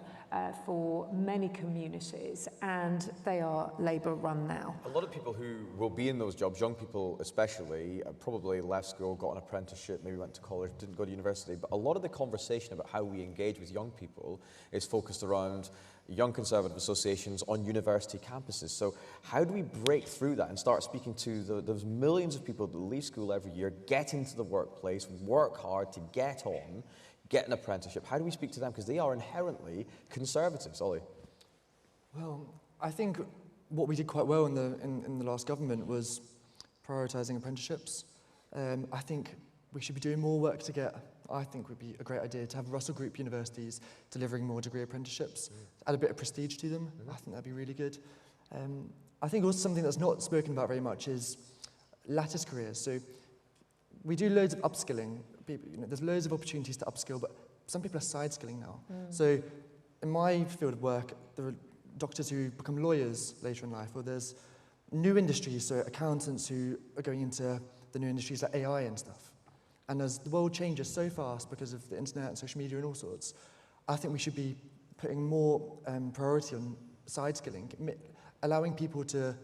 for many communities, and they are Labour run now. A lot of people who will be in those jobs, young people especially, probably left school, got an apprenticeship, maybe went to college, didn't go to university, but a lot of the conversation about how we engage with young people is focused around young conservative associations on university campuses. So how do we break through that and start speaking to those millions of people that leave school every year, get into the workplace, work hard to get on, get an apprenticeship? How do we speak to them? Because they are inherently conservatives. Ollie? Well, I think what we did quite well in the last government was prioritising apprenticeships. I think we should be doing more work to get, I think would be a great idea to have Russell Group universities delivering more degree apprenticeships, add a bit of prestige to them. I think that'd be really good. I think also something that's not spoken about very much is lattice careers. So we do loads of upskilling. There's loads of opportunities to upskill, but some people are side-skilling now. So in my field of work, there are doctors who become lawyers later in life, or there's new industries, so accountants who are going into the new industries like AI and stuff. And as the world changes so fast because of the internet and social media and all sorts, I think we should be putting more priority on side-skilling, allowing people to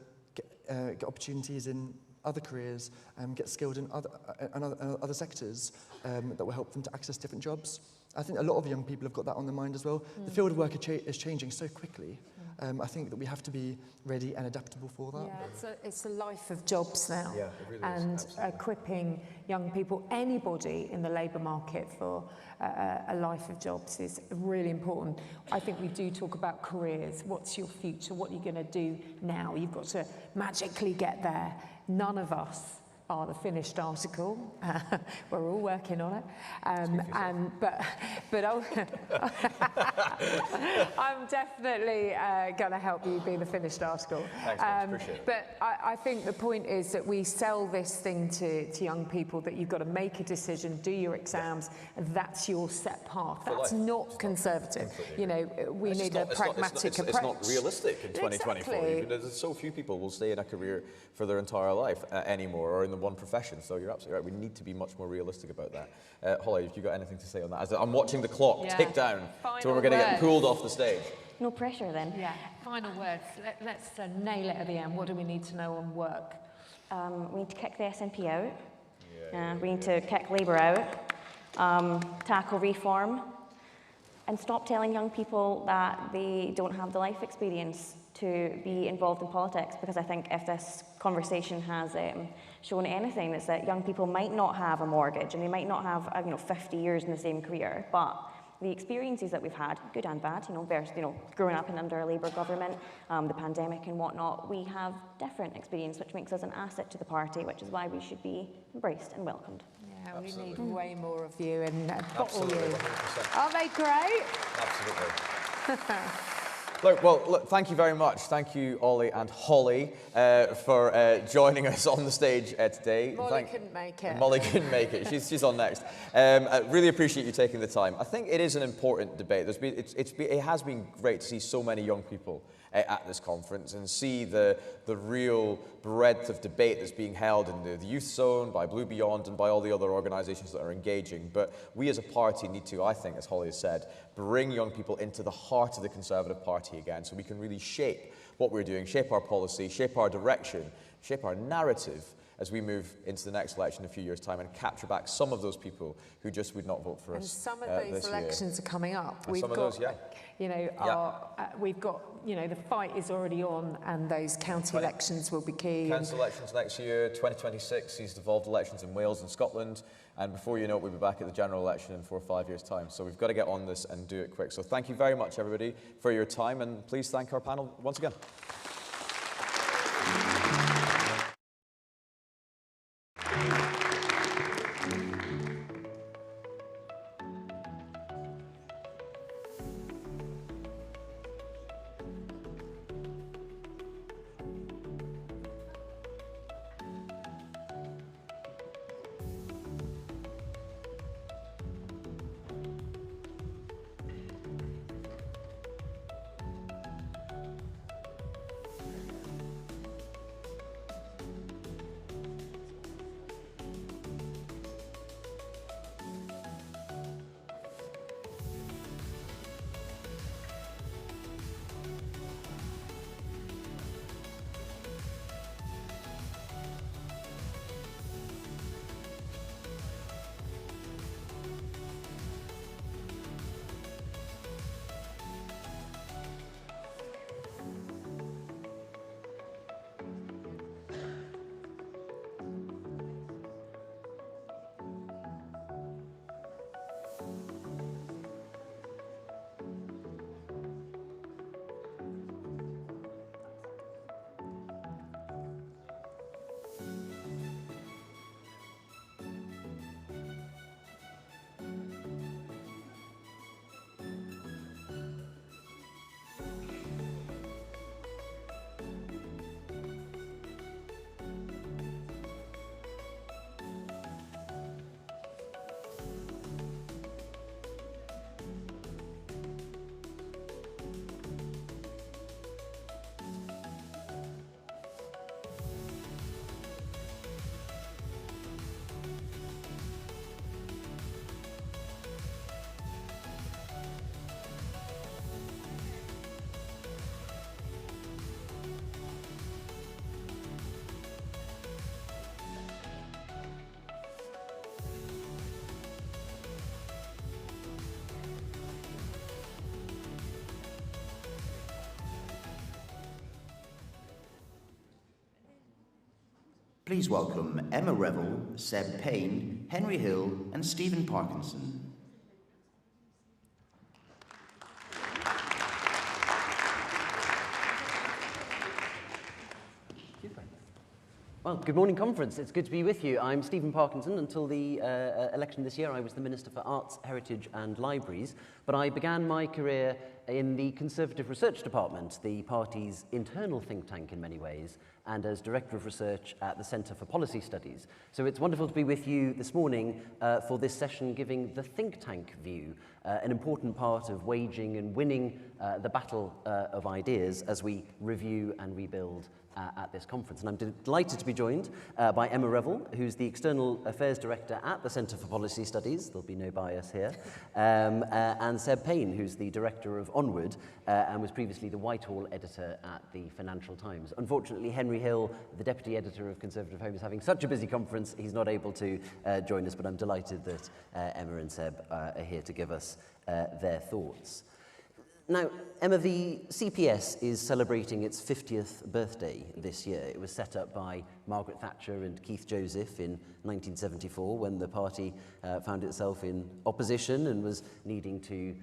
get opportunities in other careers and get skilled in other sectors that will help them to access different jobs. I think a lot of young people have got that on their mind as well. The field of work is changing so quickly. I think that we have to be ready and adaptable for that. Yeah, it's a life of jobs now. Yeah, it really and is, equipping young people, anybody in the labour market for a life of jobs is really important. I think we do talk about careers. What's your future? What are you going to do now? You've got to magically get there. None of us are the finished article. We're all working on it. But I'm definitely going to help you be the finished article. Thanks, appreciate it. But I think the point is that we sell this thing to young people that you've got to make a decision, do your exams, and that's your set path. That's not conservative. We need a pragmatic approach. It's not realistic in 2024. Exactly. There's so few people will stay in a career for their entire life anymore, or in the one profession. So you're absolutely right. We need to be much more realistic about that. Holly, have you got anything to say on that? As I'm watching the clock tick down to when we're going to get pulled off the stage. No pressure then. Yeah. Final words. Let's nail it at the end. What do we need to know on work? We need to kick the SNP out. We need to kick Labour out. tackle reform, and stop telling young people that they don't have the life experience to be involved in politics, because I think if this conversation has shown anything, it's that young people might not have a mortgage and they might not have 50 years in the same career, but the experiences that we've had, good and bad, versus growing up under a Labour government, the pandemic and whatnot, we have different experience, which makes us an asset to the party, which is why we should be embraced and welcomed. Yeah, Absolutely. we need way more of you and bottle Absolutely, you. 100%. Aren't they great? Absolutely. Look, thank you very much. Thank you, Ollie and Holly, for joining us on the stage today. Molly couldn't make it. Molly couldn't make it. She's on next. I really appreciate you taking the time. I think it is an important debate. It has been great to see so many young people at this conference and see the real breadth of debate that's being held in the Youth Zone, by Blue Beyond, and by all the other organisations that are engaging. But we as a party need to, I think, as Holly has said, bring young people into the heart of the Conservative Party again, so we can really shape what we're doing, shape our policy, shape our direction, shape our narrative as we move into the next election in a few years' time and capture back some of those people who just would not vote for us. And some of those elections are coming up. We've got, those, we've got, the fight is already on, and those county elections will be key. Council elections next year, 2026 sees devolved elections in Wales and Scotland, and before you know it, we'll be back at the general election in 4 or 5 years' time. So we've got to get on this and do it quick. So thank you very much, everybody, for your time, and please thank our panel once again. Please welcome Emma Revel, Seb Payne, Henry Hill, and Stephen Parkinson. Well, good morning, conference. It's good to be with you. I'm Stephen Parkinson. Until the election this year, I was the Minister for Arts, Heritage and Libraries, but I began my career in the Conservative Research Department, the party's internal think tank in many ways, and as Director of Research at the Centre for Policy Studies. So it's wonderful to be with you this morning for this session giving the think tank view an important part of waging and winning the battle of ideas as we review and rebuild at this conference. And I'm delighted to be joined by Emma Revel, who's the External Affairs Director at the Centre for Policy Studies, there'll be no bias here, and Seb Payne, who's the Director of Onward and was previously the Whitehall Editor at the Financial Times. Unfortunately, Henry Hill, the Deputy Editor of Conservative Home, is having such a busy conference, he's not able to join us, but I'm delighted that Emma and Seb are here to give us their thoughts. Now, Emma, the CPS is celebrating its 50th birthday this year. It was set up by Margaret Thatcher and Keith Joseph in 1974 when the party found itself in opposition and was needing to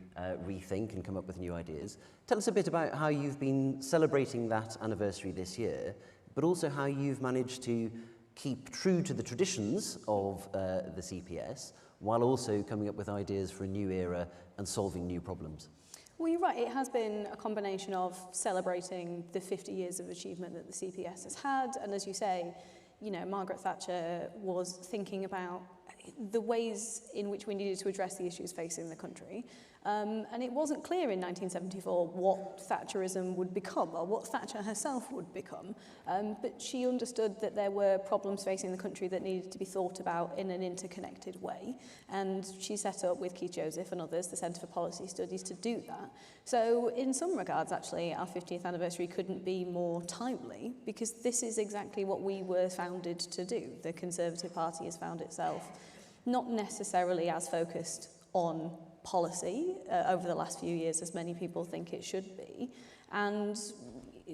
rethink and come up with new ideas. Tell us a bit about how you've been celebrating that anniversary this year, but also how you've managed to keep true to the traditions of the CPS while also coming up with ideas for a new era and solving new problems. Well, you're right. It has been a combination of celebrating the 50 years of achievement that the CPS has had. And as you say, you know, Margaret Thatcher was thinking about the ways in which we needed to address the issues facing the country. And it wasn't clear in 1974 what Thatcherism would become or what Thatcher herself would become. But she understood that there were problems facing the country that needed to be thought about in an interconnected way. And she set up with Keith Joseph and others the Centre for Policy Studies to do that. So in some regards, actually, our 50th anniversary couldn't be more timely because this is exactly what we were founded to do. The Conservative Party has found itself not necessarily as focused on policy over the last few years as many people think it should be, and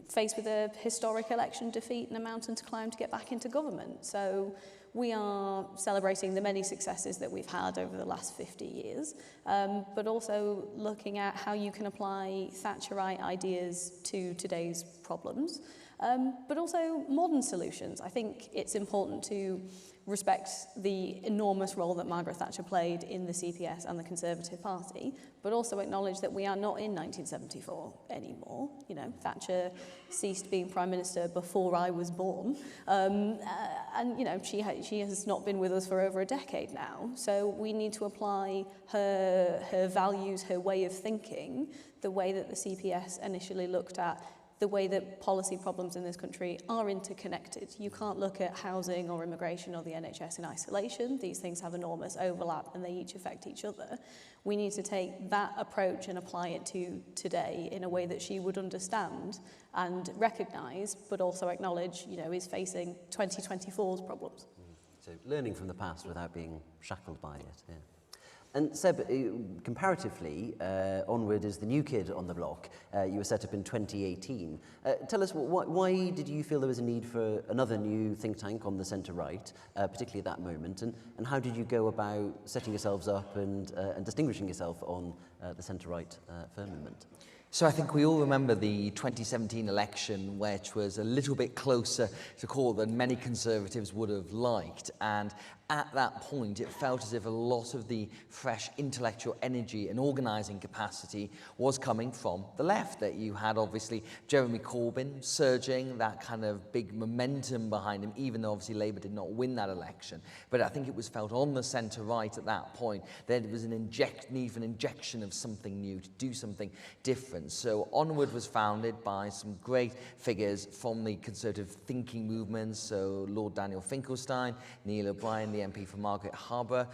faced with a historic election defeat and a mountain to climb to get back into government. So we are celebrating the many successes that we've had over the last 50 years, but also looking at how you can apply Thatcherite ideas to today's problems, but also modern solutions. I think it's important to respect the enormous role that Margaret Thatcher played in the CPS and the Conservative Party, but also acknowledge that we are not in 1974 anymore. You know, Thatcher ceased being Prime Minister before I was born, and you know, she has not been with us for over a decade now. So we need to apply her values, her way of thinking, the way that the CPS initially looked at the way that policy problems in this country are interconnected. You can't look at housing or immigration or the NHS in isolation. These things have enormous overlap and they each affect each other. We need to take that approach and apply it to today in a way that she would understand and recognise, but also acknowledge, you know, is facing 2024's problems. So learning from the past without being shackled by it, yeah. And Seb, comparatively, Onward is the new kid on the block. You were set up in 2018. Tell us, why did you feel there was a need for another new think tank on the centre-right, particularly at that moment? And how did you go about setting yourselves up and distinguishing yourself on the centre-right firmament? So I think we all remember the 2017 election, which was a little bit closer to call than many Conservatives would have liked. And at that point, it felt as if a lot of the fresh intellectual energy and organising capacity was coming from the left. That you had, obviously, Jeremy Corbyn surging, that kind of big momentum behind him, even though, obviously, Labour did not win that election. But I think it was felt on the centre-right at that point that there was an need for an injection of something new, to do something different. So Onward was founded by some great figures from the Conservative thinking movement. So Lord Daniel Finkelstein, Neil O'Brien, the MP for Margaret Harbour,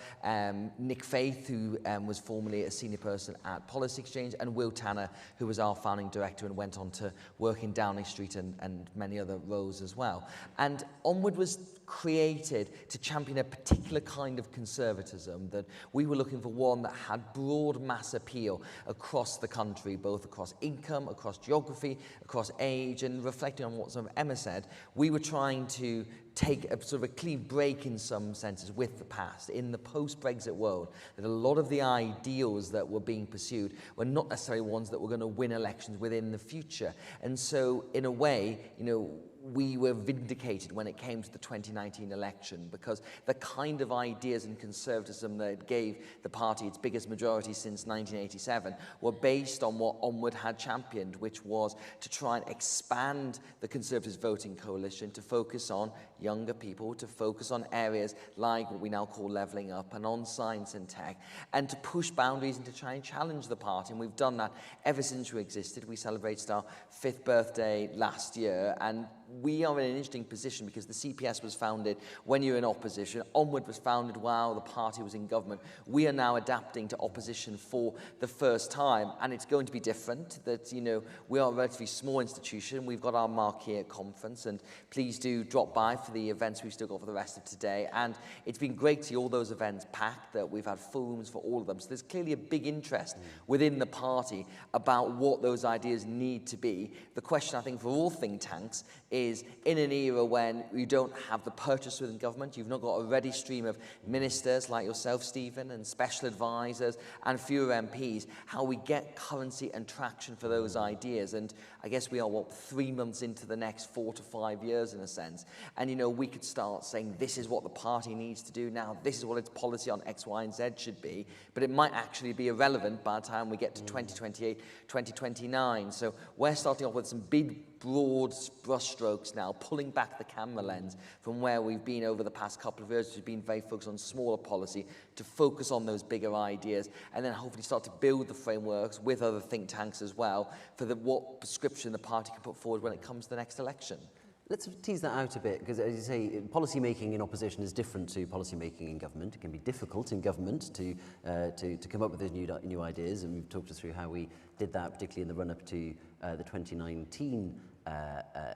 Nick Faith, who was formerly a senior person at Policy Exchange, and Will Tanner, who was our founding director and went on to work in Downing Street and many other roles as well. And Onward was created to champion a particular kind of conservatism, that we were looking for one that had broad mass appeal across the country, both across income, across geography, across age, and reflecting on what some of Emma said, we were trying to take a sort of a clean break in some senses with the past. In the post-Brexit world, that a lot of the ideals that were being pursued were not necessarily ones that were going to win elections within the future. And so, in a way, you know, we were vindicated when it came to the 2019 election, because the kind of ideas and conservatism that gave the party its biggest majority since 1987 were based on what Onward had championed, which was to try and expand the Conservatives voting coalition to focus on younger people, to focus on areas like what we now call levelling up and on science and tech, and to push boundaries and to try and challenge the party. And we've done that ever since we existed. We celebrated our 5th birthday last year, and we are in an interesting position because the CPS was founded when you're in opposition. Onward was founded while the party was in government. We are now adapting to opposition for the first time, and it's going to be different. That, you know, we are a relatively small institution. We've got our marquee conference, and please do drop by for the events we've still got for the rest of today. And it's been great to see all those events packed, that we've had full rooms for all of them. So there's clearly a big interest within the party about what those ideas need to be. The question, I think, for all think tanks is, in an era when you don't have the purchase within government, you've not got a ready stream of ministers like yourself, Stephen, and special advisors and fewer MPs, how we get currency and traction for those ideas. And I guess we are, 3 months into the next 4 to 5 years in a sense. And, you know, we could start saying this is what the party needs to do now, this is what its policy on X, Y, and Z should be, but it might actually be irrelevant by the time we get to 2028, 2029. So we're starting off with some big, broad brushstrokes now, pulling back the camera lens from where we've been over the past couple of years, which has been very focused on smaller policy, to focus on those bigger ideas, and then hopefully start to build the frameworks with other think tanks as well for what prescription the party can put forward when it comes to the next election. Let's tease that out a bit, because as you say, policy making in opposition is different to policy making in government. It can be difficult in government to come up with those new ideas, and we've talked us through how we did that, particularly in the run-up to the 2019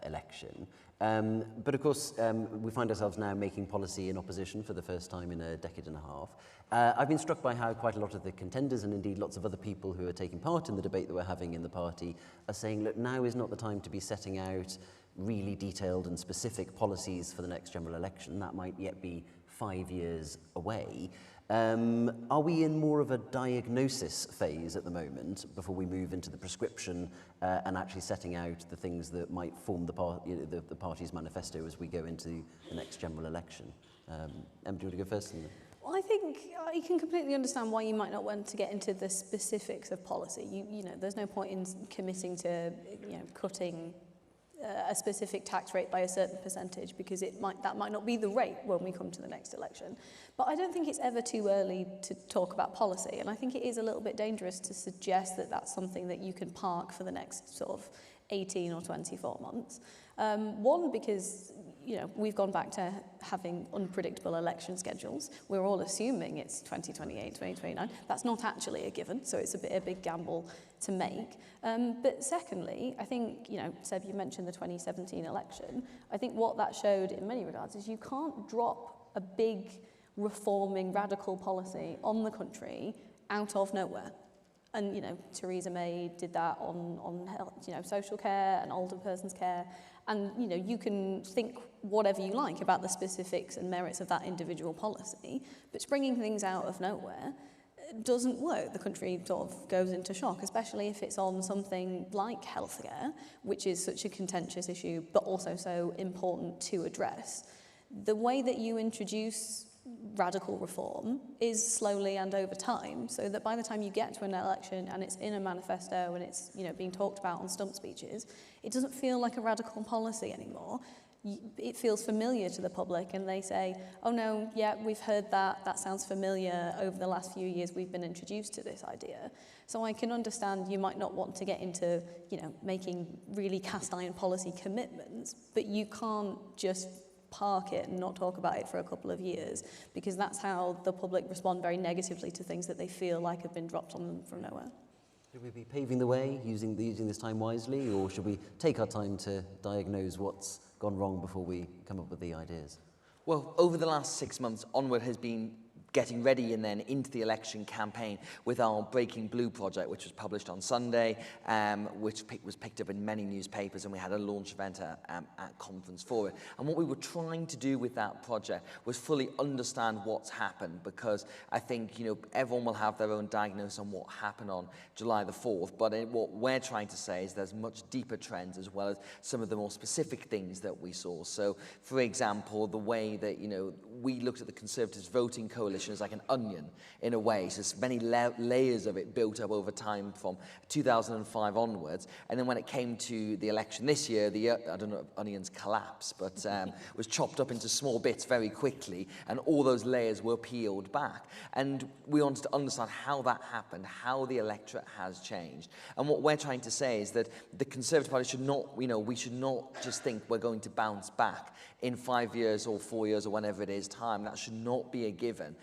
election. But of course, we find ourselves now making policy in opposition for the first time in a decade and a half. I've been struck by how quite a lot of the contenders, and indeed lots of other people who are taking part in the debate that we're having in the party, are saying, look, now is not the time to be setting out really detailed and specific policies for the next general election. That might yet be 5 years away. Are we in more of a diagnosis phase at the moment before we move into the prescription and actually setting out the things that might form the party's manifesto as we go into the next general election? Emma, do you want to go first? Well, I think I can completely understand why you might not want to get into the specifics of policy. You know, there's no point in committing to, you know, cutting a specific tax rate by a certain percentage, because that might not be the rate when we come to the next election. But I don't think it's ever too early to talk about policy, and I think it is a little bit dangerous to suggest that that's something that you can park for the next sort of 18 or 24 months. One, because, you know, we've gone back to having unpredictable election schedules. We're all assuming it's 2028, 2029. That's not actually a given, so it's a big gamble to make. But secondly, I think, you know, Seb, you mentioned the 2017 election. I think what that showed in many regards is you can't drop a big reforming radical policy on the country out of nowhere. And, you know, Theresa May did that on health, you know, social care and older persons care. And, you know, you can think whatever you like about the specifics and merits of that individual policy, but springing things out of nowhere doesn't work. The country sort of goes into shock, especially if it's on something like healthcare, which is such a contentious issue, but also so important to address. The way that you introduce radical reform is slowly and over time, so that by the time you get to an election and it's in a manifesto and it's, you know, being talked about on stump speeches, it doesn't feel like a radical policy anymore. It feels familiar to the public, and they say, oh no, yeah, we've heard that sounds familiar. Over the last few years we've been introduced to this idea. So I can understand you might not want to get into, you know, making really cast iron policy commitments, but you can't just park it and not talk about it for a couple of years, because that's how the public respond very negatively to things that they feel like have been dropped on them from nowhere. Should we be paving the way, using this time wisely, or should we take our time to diagnose what's gone wrong before we come up with the ideas? Well, over the last 6 months, Onward has been getting ready and then into the election campaign with our Breaking Blue project, which was published on Sunday, which was picked up in many newspapers, and we had a launch event at conference for it. And what we were trying to do with that project was fully understand what's happened, because I think, you know, everyone will have their own diagnosis on what happened on July the 4th, but what we're trying to say is there's much deeper trends as well as some of the more specific things that we saw. So, for example, the way that, you know, we looked at the Conservatives voting coalition as like an onion in a way, so many layers of it built up over time from 2005 onwards, and then when it came to the election this year, I don't know if onions collapsed, but was chopped up into small bits very quickly, and all those layers were peeled back. And we wanted to understand how that happened, how the electorate has changed. And what we're trying to say is that the Conservative Party should not, you know, we should not just think we're going to bounce back in 5 years or 4 years or whenever it is time. That should not be a given,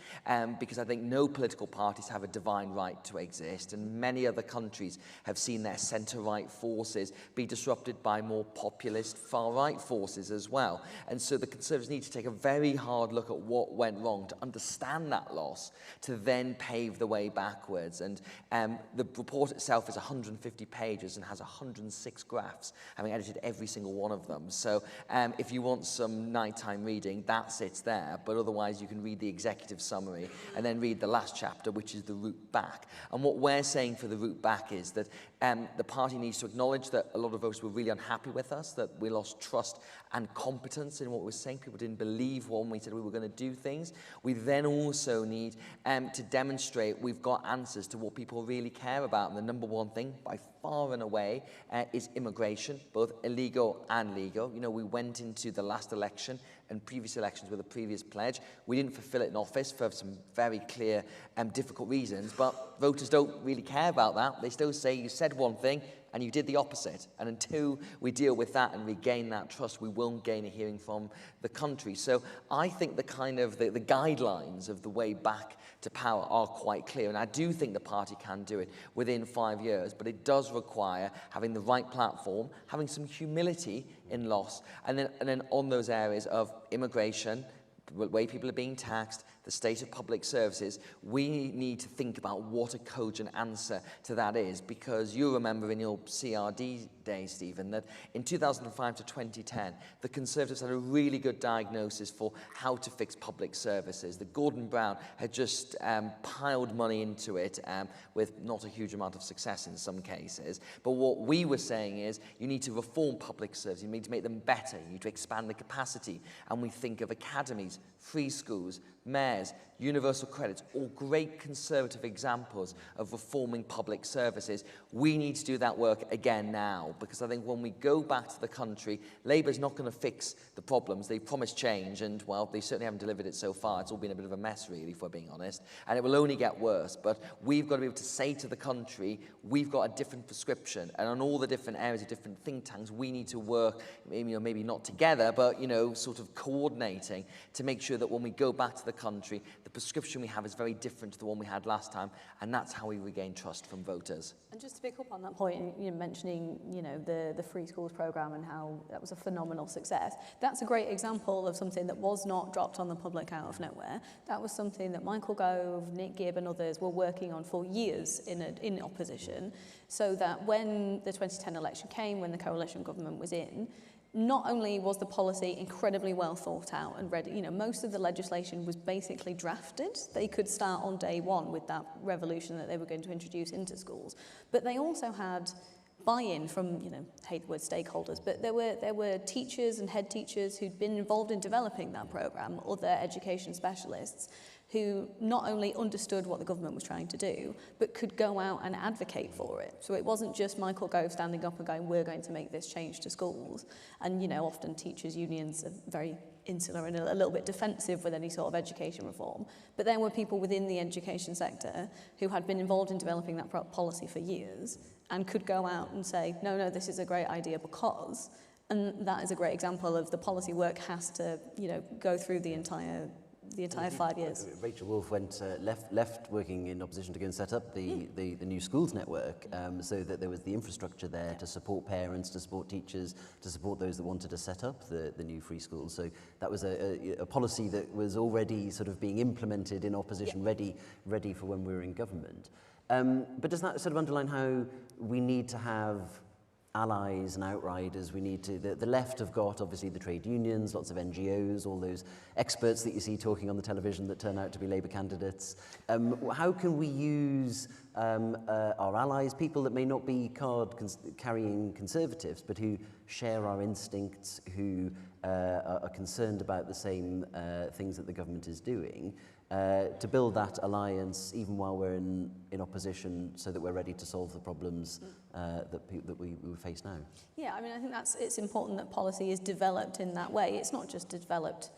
because I think no political parties have a divine right to exist, and many other countries have seen their centre-right forces be disrupted by more populist far-right forces as well. And so the Conservatives need to take a very hard look at what went wrong to understand that loss, to then pave the way backwards. And the report itself is 150 pages and has 106 graphs, having edited every single one of them. So if you want some nighttime reading, that sits there, but otherwise you can read the executive summary and then read the last chapter, which is the route back. And what we're saying for the route back is that the party needs to acknowledge that a lot of voters were really unhappy with us, that we lost trust and competence in what we were saying. People didn't believe when we said we were going to do things. We then also need to demonstrate we've got answers to what people really care about. And the number one thing, by far and away, is immigration, both illegal and legal. You know, we went into the last election and previous elections with a previous pledge. We didn't fulfill it in office for some very clear and difficult reasons, but voters don't really care about that. They still say you said one thing and you did the opposite. And until we deal with that and regain that trust, we won't gain a hearing from the country. So I think the kind of the guidelines of the way back to power are quite clear. And I do think the party can do it within 5 years, but it does require having the right platform, having some humility in loss, and then on those areas of immigration, the way people are being taxed, the state of public services, we need to think about what a cogent answer to that is, because you remember in your CRD days, Stephen, that in 2005 to 2010, the Conservatives had a really good diagnosis for how to fix public services. The Gordon Brown had just piled money into it with not a huge amount of success in some cases. But what we were saying is you need to reform public services, you need to make them better, you need to expand the capacity, and we think of academies, free schools, mayors, universal credits, all great Conservative examples of reforming public services. We need to do that work again now, because I think when we go back to the country, Labour's not going to fix the problems. They promised change, and, well, they certainly haven't delivered it so far. It's all been a bit of a mess, really, if we're being honest, and it will only get worse. But we've got to be able to say to the country, we've got a different prescription, and on all the different areas of different think tanks, we need to work, maybe not together, but, sort of coordinating to make sure that when we go back to the country, the prescription we have is very different to the one we had last time, and that's how we regain trust from voters. And just to pick up on that point, mentioning, the free schools programme and how that was a phenomenal success, that's a great example of something that was not dropped on the public out of nowhere. That was something that Michael Gove, Nick Gibb and others were working on for years in opposition, so that when the 2010 election came, when the coalition government was in, not only was the policy incredibly well thought out and ready, most of the legislation was basically drafted. They could start on day one with that revolution that they were going to introduce into schools. But they also had buy-in from, hate the word stakeholders, but there were teachers and head teachers who'd been involved in developing that programme, other education specialists, who not only understood what the government was trying to do, but could go out and advocate for it. So it wasn't just Michael Gove standing up and going, we're going to make this change to schools. And, often teachers' unions are very insular and a little bit defensive with any sort of education reform. But there were people within the education sector who had been involved in developing that policy for years and could go out and say, no, this is a great idea because, and that is a great example of the policy work has to, go through the entire the entire 5 years. Rachel Wolf went left working in opposition to go and set up the new schools network, so that there was the infrastructure there to support parents, to support teachers, to support those that wanted to set up the new free schools. So that was a policy that was already sort of being implemented in opposition, ready for when we were in government. But does that sort of underline how we need to have allies and outriders? We need to, the left have got obviously the trade unions, lots of NGOs, all those experts that you see talking on the television that turn out to be Labour candidates. How can we use our allies, people that may not be card-carrying conservatives, but who share our instincts, who are concerned about the same things that the government is doing, to build that alliance even while we're in opposition, so that we're ready to solve the problems that we face now? Yeah, I mean, I think it's important that policy is developed in that way. It's not just developed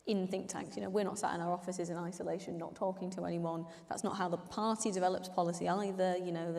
in think tanks. You know, we're not sat in our offices in isolation, not talking to anyone. That's not how the party develops policy either. You know,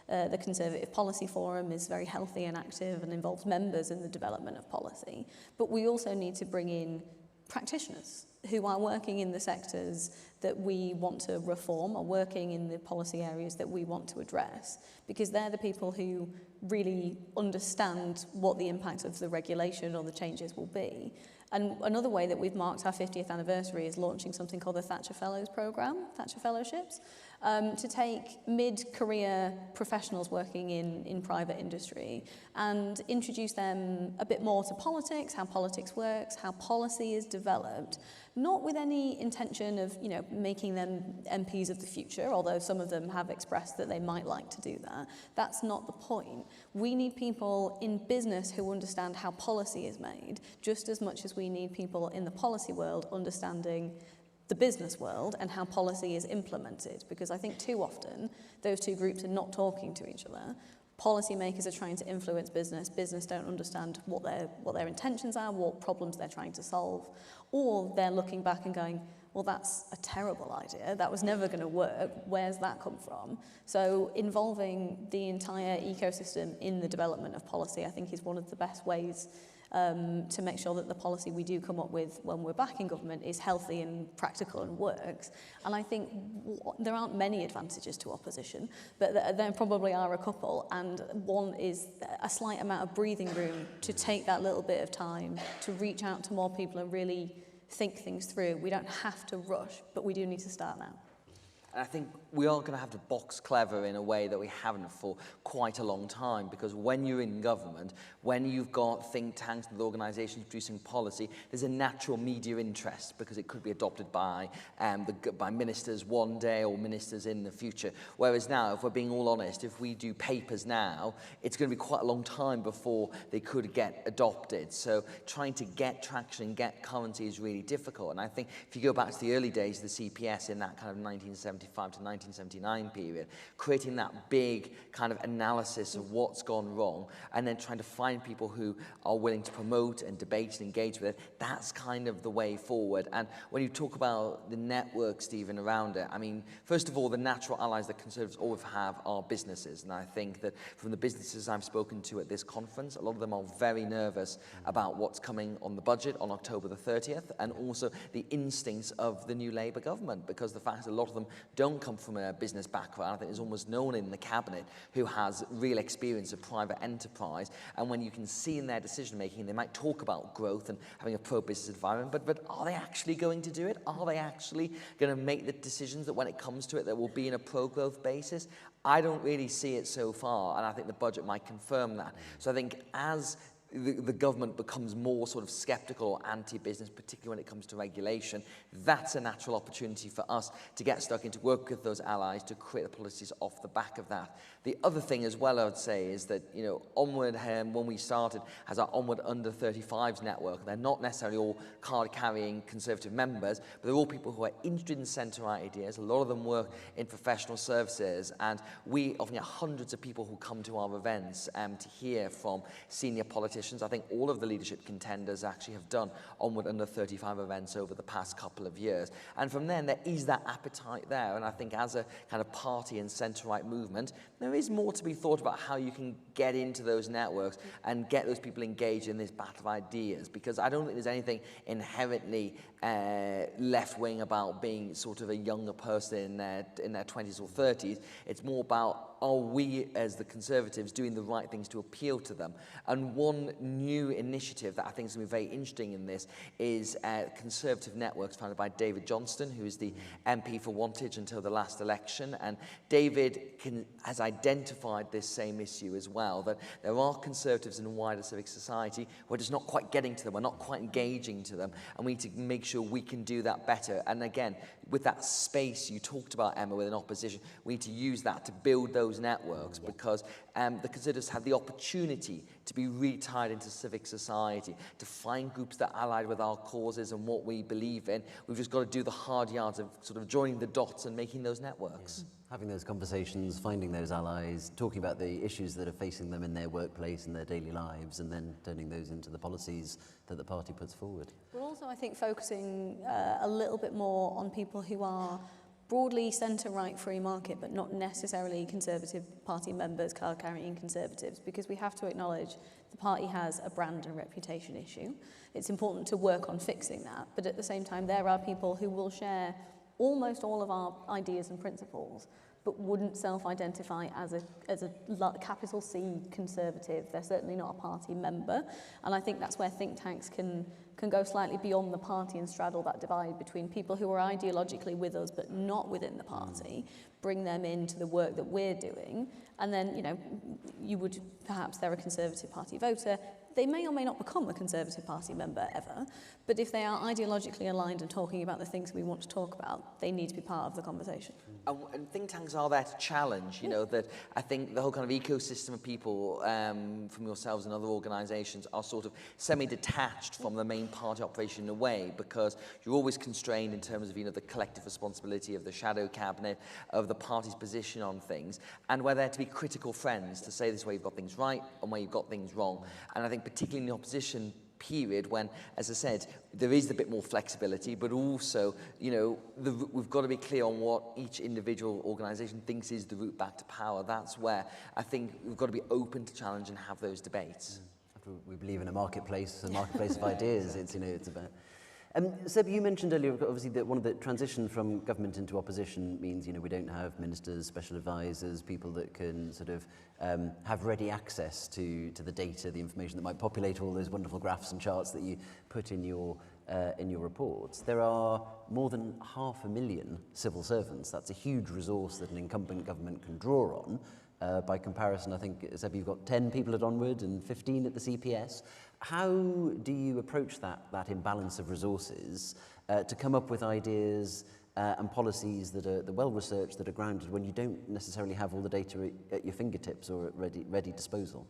the Conservative Policy Forum is very healthy and active and involves members in the development of policy. But we also need to bring in practitioners who are working in the sectors that we want to reform, or working in the policy areas that we want to address, because they're the people who really understand what the impact of the regulation or the changes will be. And another way that we've marked our 50th anniversary is launching something called the Thatcher Fellows Programme, Thatcher Fellowships, to take mid-career professionals working in private industry and introduce them a bit more to politics, how politics works, how policy is developed, not with any intention of, you know, making them MPs of the future, although some of them have expressed that they might like to do that. That's not the point. We need people in business who understand how policy is made, just as much as we need people in the policy world understanding the business world and how policy is implemented, because I think too often those two groups are not talking to each other. Policymakers are trying to influence business. Business don't understand what their intentions are, what problems they're trying to solve, or they're looking back and going, well, that's a terrible idea. That was never going to work. Where's that come from? So involving the entire ecosystem in the development of policy, I think, is one of the best ways to make sure that the policy we do come up with when we're back in government is healthy and practical and works. And I think there aren't many advantages to opposition, but there probably are a couple. And one is a slight amount of breathing room to take that little bit of time to reach out to more people and really think things through. We don't have to rush, but we do need to start now. And I think we are going to have to box clever in a way that we haven't for quite a long time, because when you're in government, when you've got think tanks and organisations producing policy, there's a natural media interest because it could be adopted by ministers one day or ministers in the future. Whereas now, if we're being all honest, if we do papers now, it's going to be quite a long time before they could get adopted. So trying to get traction, get currency is really difficult. And I think if you go back to the early days of the CPS in that kind of 1975 to 1979 period, creating that big kind of analysis of what's gone wrong and then trying to find people who are willing to promote and debate and engage with it, that's kind of the way forward. And when you talk about the network, Stephen, around it, I mean, first of all, the natural allies that Conservatives always have are businesses. And I think that from the businesses I've spoken to at this conference, a lot of them are very nervous about what's coming on the budget on October the 30th, and also the instincts of the new Labour government, because the fact that a lot of them don't come from a business background. I think there's almost no one in the cabinet who has real experience of private enterprise. And when you can see in their decision making, they might talk about growth and having a pro-business environment, but are they actually going to do it? Are they actually going to make the decisions that when it comes to it, that will be in a pro-growth basis? I don't really see it so far, and I think the budget might confirm that. So I think as the government becomes more sort of sceptical or anti-business, particularly when it comes to regulation, that's a natural opportunity for us to get stuck into work with those allies to create the policies off the back of that. The other thing as well, I would say, is that, you know, Onward, when we started, has our Onward Under 35s network. They're not necessarily all card-carrying Conservative members, but they're all people who are interested in centre ideas. A lot of them work in professional services, and we often get hundreds of people who come to our events to hear from senior politicians politicians. I think all of the leadership contenders actually have done onward under 35 events over the past couple of years. And from then, there is that appetite there. And I think as a kind of party and centre-right movement, there is more to be thought about how you can get into those networks and get those people engaged in this battle of ideas. Because I don't think there's anything inherently left-wing about being sort of a younger person in their 20s or 30s. It's more about, are we as the Conservatives doing the right things to appeal to them? And one new initiative that I think is going to be very interesting in this is Conservative Networks, founded by David Johnston, who is the MP for Wantage until the last election. And David has identified this same issue as well, that there are Conservatives in wider civic society who are just not quite getting to them, we're not quite engaging to them, and we need to make sure we can do that better. And again, with that space you talked about, Emma, with an opposition, we need to use that to build those networks, because the Conservatives have the opportunity to be really tied into civic society, to find groups that are allied with our causes and what we believe in. We've just got to do the hard yards of sort of joining the dots and making those networks. Yeah. Having those conversations, finding those allies, talking about the issues that are facing them in their workplace and their daily lives, and then turning those into the policies that the party puts forward. We're also, I think, focusing a little bit more on people who are broadly centre-right free market, but not necessarily Conservative Party members, card-carrying Conservatives, because we have to acknowledge the party has a brand and reputation issue. It's important to work on fixing that, but at the same time, there are people who will share almost all of our ideas and principles, but wouldn't self-identify as a capital C Conservative. They're certainly not a party member, and I think that's where think tanks can go slightly beyond the party and straddle that divide between people who are ideologically with us but not within the party, bring them into the work that we're doing, and then, you know, they're a Conservative Party voter. They may or may not become a Conservative Party member ever, but if they are ideologically aligned and talking about the things we want to talk about, they need to be part of the conversation. And think tanks are there to challenge, you know, that I think the whole kind of ecosystem of people from yourselves and other organisations are sort of semi-detached from the main party operation in a way, because you're always constrained in terms of, you know, the collective responsibility of the shadow cabinet, of the party's position on things, and we're there to be critical friends, to say this is where you've got things right and where you've got things wrong. And I think particularly in the opposition period, when, as I said, there is a bit more flexibility, but also, you know, we've got to be clear on what each individual organisation thinks is the route back to power. That's where I think we've got to be open to challenge and have those debates. We believe in a marketplace of ideas. It's about. Seb, you mentioned earlier, obviously, that one of the transition from government into opposition means, you know, we don't have ministers, special advisors, people that can sort of have ready access to the data, the information that might populate all those wonderful graphs and charts that you put in your reports. There are more than 500,000 civil servants. That's a huge resource that an incumbent government can draw on. By comparison, I think, Seb, you've got 10 people at Onward and 15 at the CPS. How do you approach that imbalance of resources to come up with ideas and policies that are well-researched, that are grounded, when you don't necessarily have all the data at your fingertips or at ready disposal?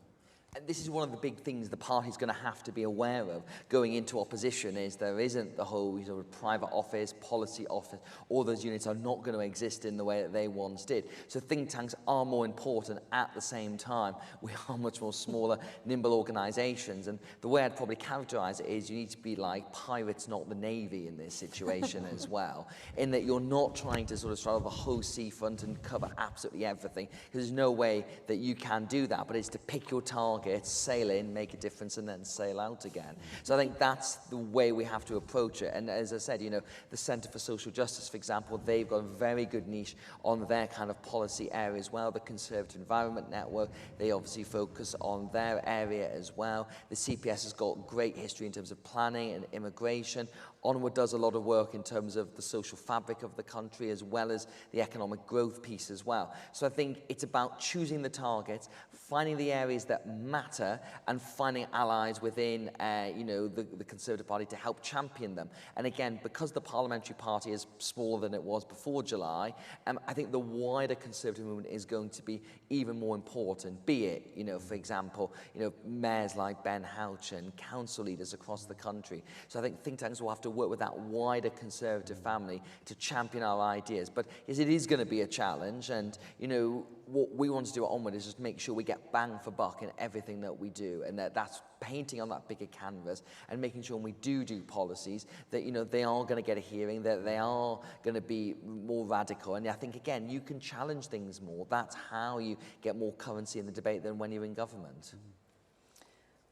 And this is one of the big things the party's going to have to be aware of going into opposition, is there isn't the whole, you know, private office, policy office. All those units are not going to exist in the way that they once did. So think tanks are more important. At the same time, we are much more smaller, nimble organisations. And the way I'd probably characterise it is you need to be like pirates, not the Navy, in this situation as well, in that you're not trying to sort of straddle the whole seafront and cover absolutely everything, because there's no way that you can do that, but it's to pick your target, sail in, make a difference, and then sail out again. So I think that's the way we have to approach it. And as I said, you know, the Centre for Social Justice, for example, they've got a very good niche on their kind of policy area as well. The Conservative Environment Network, they obviously focus on their area as well. The CPS has got great history in terms of planning and immigration. Onward does a lot of work in terms of the social fabric of the country, as well as the economic growth piece as well. So I think it's about choosing the targets, finding the areas that matter, and finding allies within you know, the Conservative Party to help champion them. And again, because the parliamentary party is smaller than it was before July, I think the wider Conservative movement is going to be even more important, be it, you know, for example, you know, mayors like Ben Houchen, council leaders across the country. So I think think tanks will have to work with that wider Conservative family to champion our ideas. But yes, it is going to be a challenge, and, you know, what we want to do at Onward is just make sure we get bang for buck in everything that we do, and that's painting on that bigger canvas and making sure when we do policies that, you know, they are going to get a hearing, that they are going to be more radical. And I think, again, you can challenge things more. That's how you get more currency in the debate than when you're in government.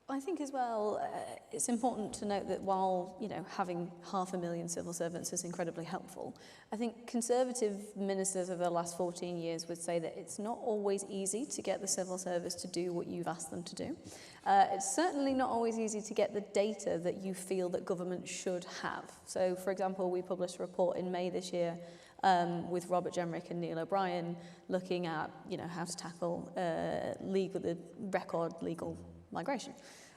I think as well, it's important to note that while, you know, having 500,000 civil servants is incredibly helpful, I think Conservative ministers over the last 14 years would say that it's not always easy to get the civil service to do what you've asked them to do. It's certainly not always easy to get the data that you feel that government should have. So, for example, we published a report in May this year with Robert Jenrick and Neil O'Brien looking at, you know, how to tackle record legal migration.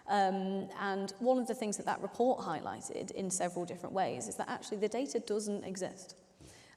And one of the things that report highlighted in several different ways is that actually the data doesn't exist.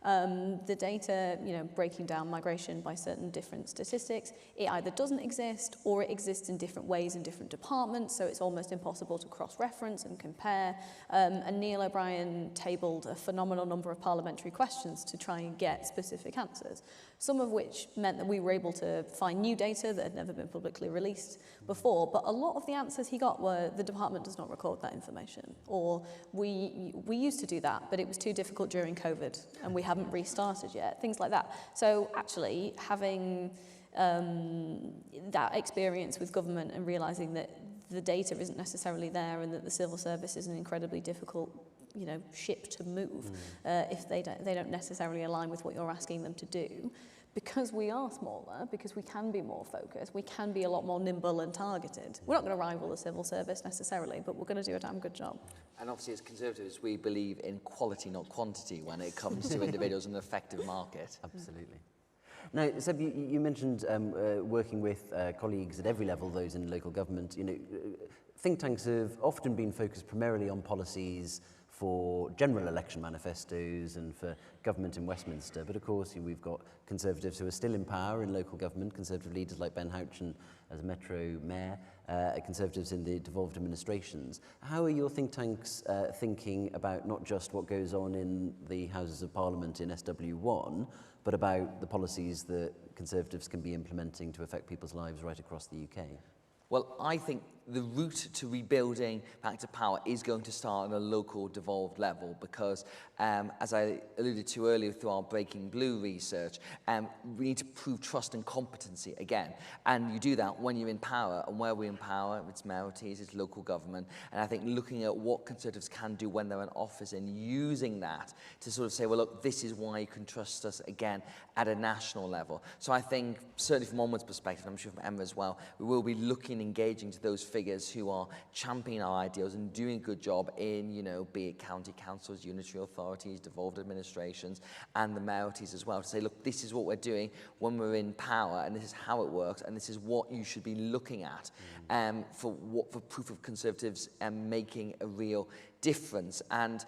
The data, you know, breaking down migration by certain different statistics, it either doesn't exist or it exists in different ways in different departments, so it's almost impossible to cross-reference and compare. And Neil O'Brien tabled a phenomenal number of parliamentary questions to try and get specific answers, some of which meant that we were able to find new data that had never been publicly released before, but a lot of the answers he got were the department does not record that information, or we used to do that, but it was too difficult during COVID and we haven't restarted yet, things like that. So actually having that experience with government and realising that the data isn't necessarily there and that the civil service is an incredibly difficult, you know, ship to move if they don't necessarily align with what you're asking them to do. Because we are smaller, because we can be more focused, we can be a lot more nimble and targeted. We're not going to rival the civil service necessarily, but we're going to do a damn good job. And obviously as Conservatives, we believe in quality, not quantity, when it comes to individuals in an effective market. Absolutely. Now, Seb, you mentioned working with colleagues at every level, those in local government. You know, think tanks have often been focused primarily on policies for general election manifestos and for government in Westminster. But of course, we've got Conservatives who are still in power in local government, Conservative leaders like Ben Houchen as Metro Mayor, Conservatives in the devolved administrations. How are your think tanks thinking about not just what goes on in the Houses of Parliament in SW1, but about the policies that Conservatives can be implementing to affect people's lives right across the UK? Well, I think the route to rebuilding back to power is going to start on a local devolved level because, as I alluded to earlier through our Breaking Blue research, we need to prove trust and competency again. And you do that when you're in power. And where we're in power, it's mayorates, it's local government. And I think looking at what Conservatives can do when they're in office and using that to sort of say, well, look, this is why you can trust us again at a national level. So I think, certainly from Onward's perspective, I'm sure from Emma as well, we will be looking, engaging to those figures who are championing our ideals and doing a good job in, you know, be it county councils, unitary authorities, devolved administrations, and the mayorates as well, to say, look, this is what we're doing when we're in power, and this is how it works, and this is what you should be looking at for proof of Conservatives making a real difference. And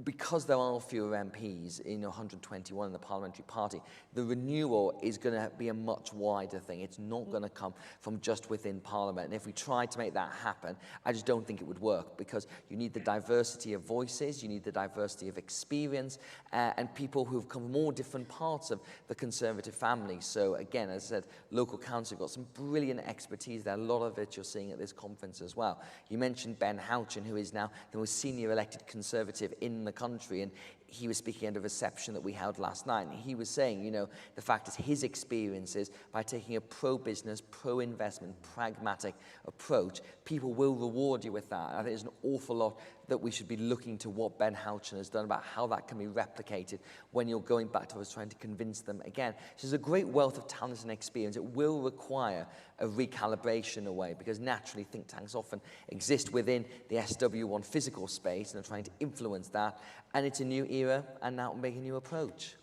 because there are fewer MPs in 121 in the parliamentary party, the renewal is going to be a much wider thing. It's not going to come from just within Parliament. And if we tried to make that happen, I just don't think it would work because you need the diversity of voices, you need the diversity of experience, and people who've come from all different parts of the Conservative family. So again, as I said, local council have got some brilliant expertise there. A lot of it you're seeing at this conference as well. You mentioned Ben Houchen, who is now the most senior elected Conservative in the country, and he was speaking at a reception that we held last night, and he was saying, you know, the fact is his experiences by taking a pro-business, pro-investment, pragmatic approach, people will reward you with that. And I think there's an awful lot that we should be looking to what Ben Houchen has done about how that can be replicated when you're going back to us trying to convince them again. So there's a great wealth of talent and experience. It will require a recalibration away because naturally think tanks often exist within the SW1 physical space and are trying to influence that. And it's a new era and now make a new approach.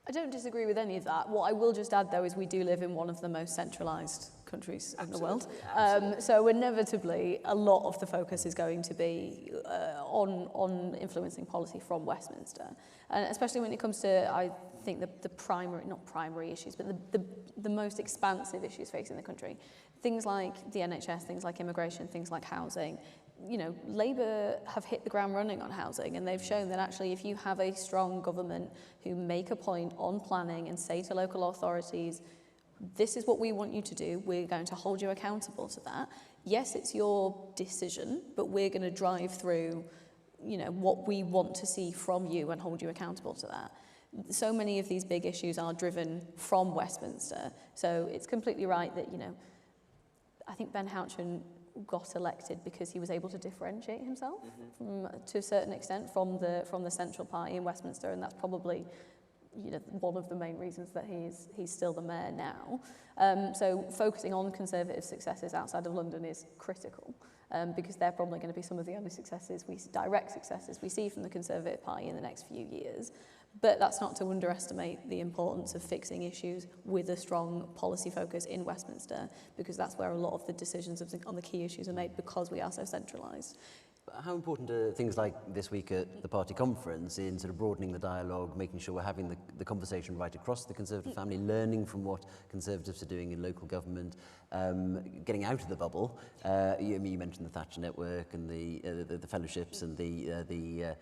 I don't disagree with any of that. What I will just add, though, is we do live in one of the most centralised countries in the world. So inevitably, a lot of the focus is going to be on influencing policy from Westminster. And especially when it comes to, I think, the primary, not primary issues, but the most expansive issues facing the country. Things like the NHS, things like immigration, things like housing. you know, Labour have hit the ground running on housing, and they've shown that actually if you have a strong government who make a point on planning and say to local authorities, this is what we want you to do, we're going to hold you accountable to that. Yes, it's your decision, but we're going to drive through, you know, what we want to see from you and hold you accountable to that. So many of these big issues are driven from Westminster. So it's completely right that, you know, I think Ben Houchen got elected because he was able to differentiate himself to a certain extent from the central party in Westminster, and that's probably, you know, one of the main reasons that he's still the mayor now. So focusing on Conservative successes outside of London is critical, because they're probably going to be some of the only direct successes we see from the Conservative Party in the next few years. But that's not to underestimate the importance of fixing issues with a strong policy focus in Westminster, because that's where a lot of the decisions on the key issues are made, because we are so centralised. How important are things like this week at the party conference in sort of broadening the dialogue, making sure we're having the conversation right across the Conservative family, learning from what Conservatives are doing in local government, getting out of the bubble? You mentioned the Thatcher Network and the fellowships and the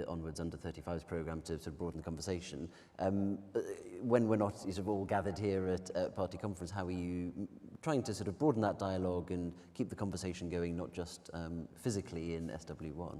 Onwards Under 35s programme to sort of broaden the conversation. When we're not sort of all gathered here at party conference, how are you trying to sort of broaden that dialogue and keep the conversation going, not just physically in SW1?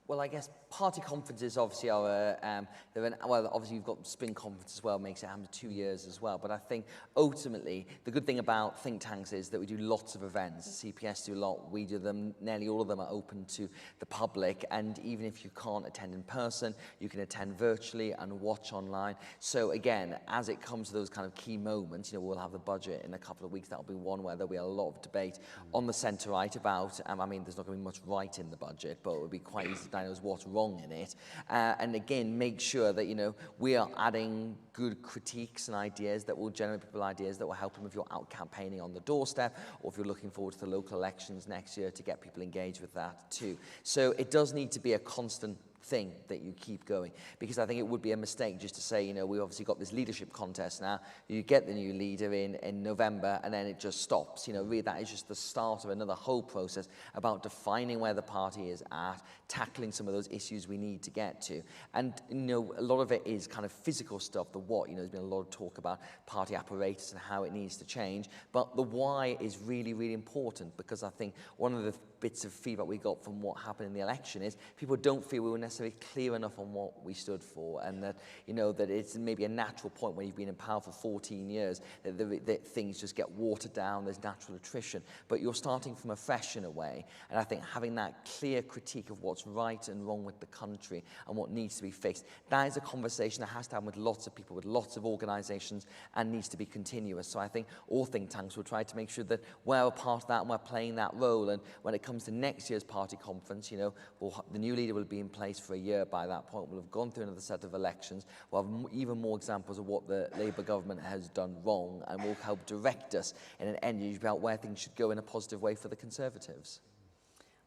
Well, I guess party conferences obviously are, well, obviously you've got spring conference as well, makes it happen 2 years as well. But I think ultimately, the good thing about think tanks is that we do lots of events. CPS do a lot, we do them, nearly all of them are open to the public. And even if you can't attend in person, you can attend virtually and watch online. So again, as it comes to those kind of key moments, you know, we'll have the budget in a couple of weeks. That'll be one where there'll be a lot of debate on the centre-right about, I mean, there's not going to be much right in the budget, but it would be quite easy to diagnose what's wrong in it, and again make sure that, you know, we are adding good critiques and ideas that will generate people ideas that will help them if you're out campaigning on the doorstep, or if you're looking forward to the local elections next year, to get people engaged with that too. So it does need to be a constant thing that you keep going, because I think it would be a mistake just to say, you know, we obviously got this leadership contest now, you get the new leader in November and then it just stops. You know, really that is just the start of another whole process about defining where the party is at, tackling some of those issues we need to get to. And, you know, a lot of it is kind of physical stuff, the what, you know, there's been a lot of talk about party apparatus and how it needs to change, but the why is really, really important, because I think one of the bits of feedback we got from what happened in the election is people don't feel we were necessarily clear enough on what we stood for, and that, you know, that it's maybe a natural point when you've been in power for 14 years that things just get watered down, there's natural attrition, but you're starting from afresh in a way. And I think having that clear critique of what's right and wrong with the country and what needs to be fixed, that is a conversation that has to happen with lots of people, with lots of organisations, and needs to be continuous. So I think all think tanks will try to make sure that we're a part of that and we're playing that role. And when it comes to next year's party conference, you know, the new leader will be in place for a year by that point. We'll have gone through another set of elections. We'll have even more examples of what the Labour government has done wrong, and will help direct us in an energy about where things should go in a positive way for the Conservatives.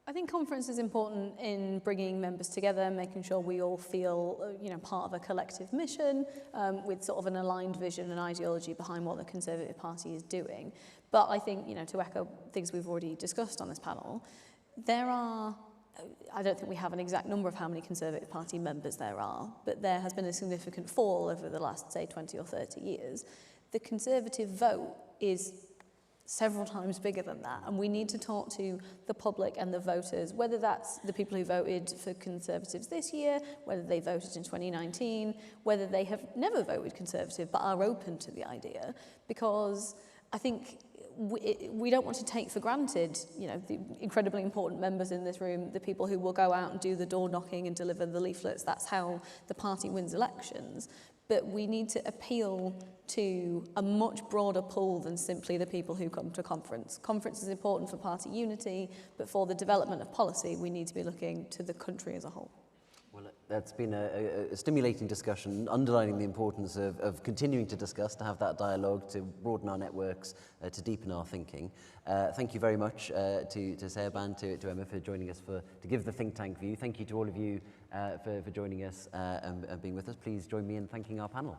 I think conference is important in bringing members together, making sure we all feel, you know, part of a collective mission, with sort of an aligned vision and ideology behind what the Conservative Party is doing. But I think, you know, to echo things we've already discussed on this panel, there are, I don't think we have an exact number of how many Conservative Party members there are, but there has been a significant fall over the last, say, 20 or 30 years. The Conservative vote is several times bigger than that, and we need to talk to the public and the voters, whether that's the people who voted for Conservatives this year, whether they voted in 2019, whether they have never voted Conservative but are open to the idea, because I think we don't want to take for granted, you know, the incredibly important members in this room, the people who will go out and do the door knocking and deliver the leaflets. That's how the party wins elections. But we need to appeal to a much broader pool than simply the people who come to conference. Conference is important for party unity, but for the development of policy, we need to be looking to the country as a whole. Well, that's been a stimulating discussion, underlining the importance of continuing to discuss, to have that dialogue, to broaden our networks, to deepen our thinking. Thank you very much to Serban, to Emma for joining us to give the think tank view. Thank you to all of you for joining us and being with us. Please join me in thanking our panel.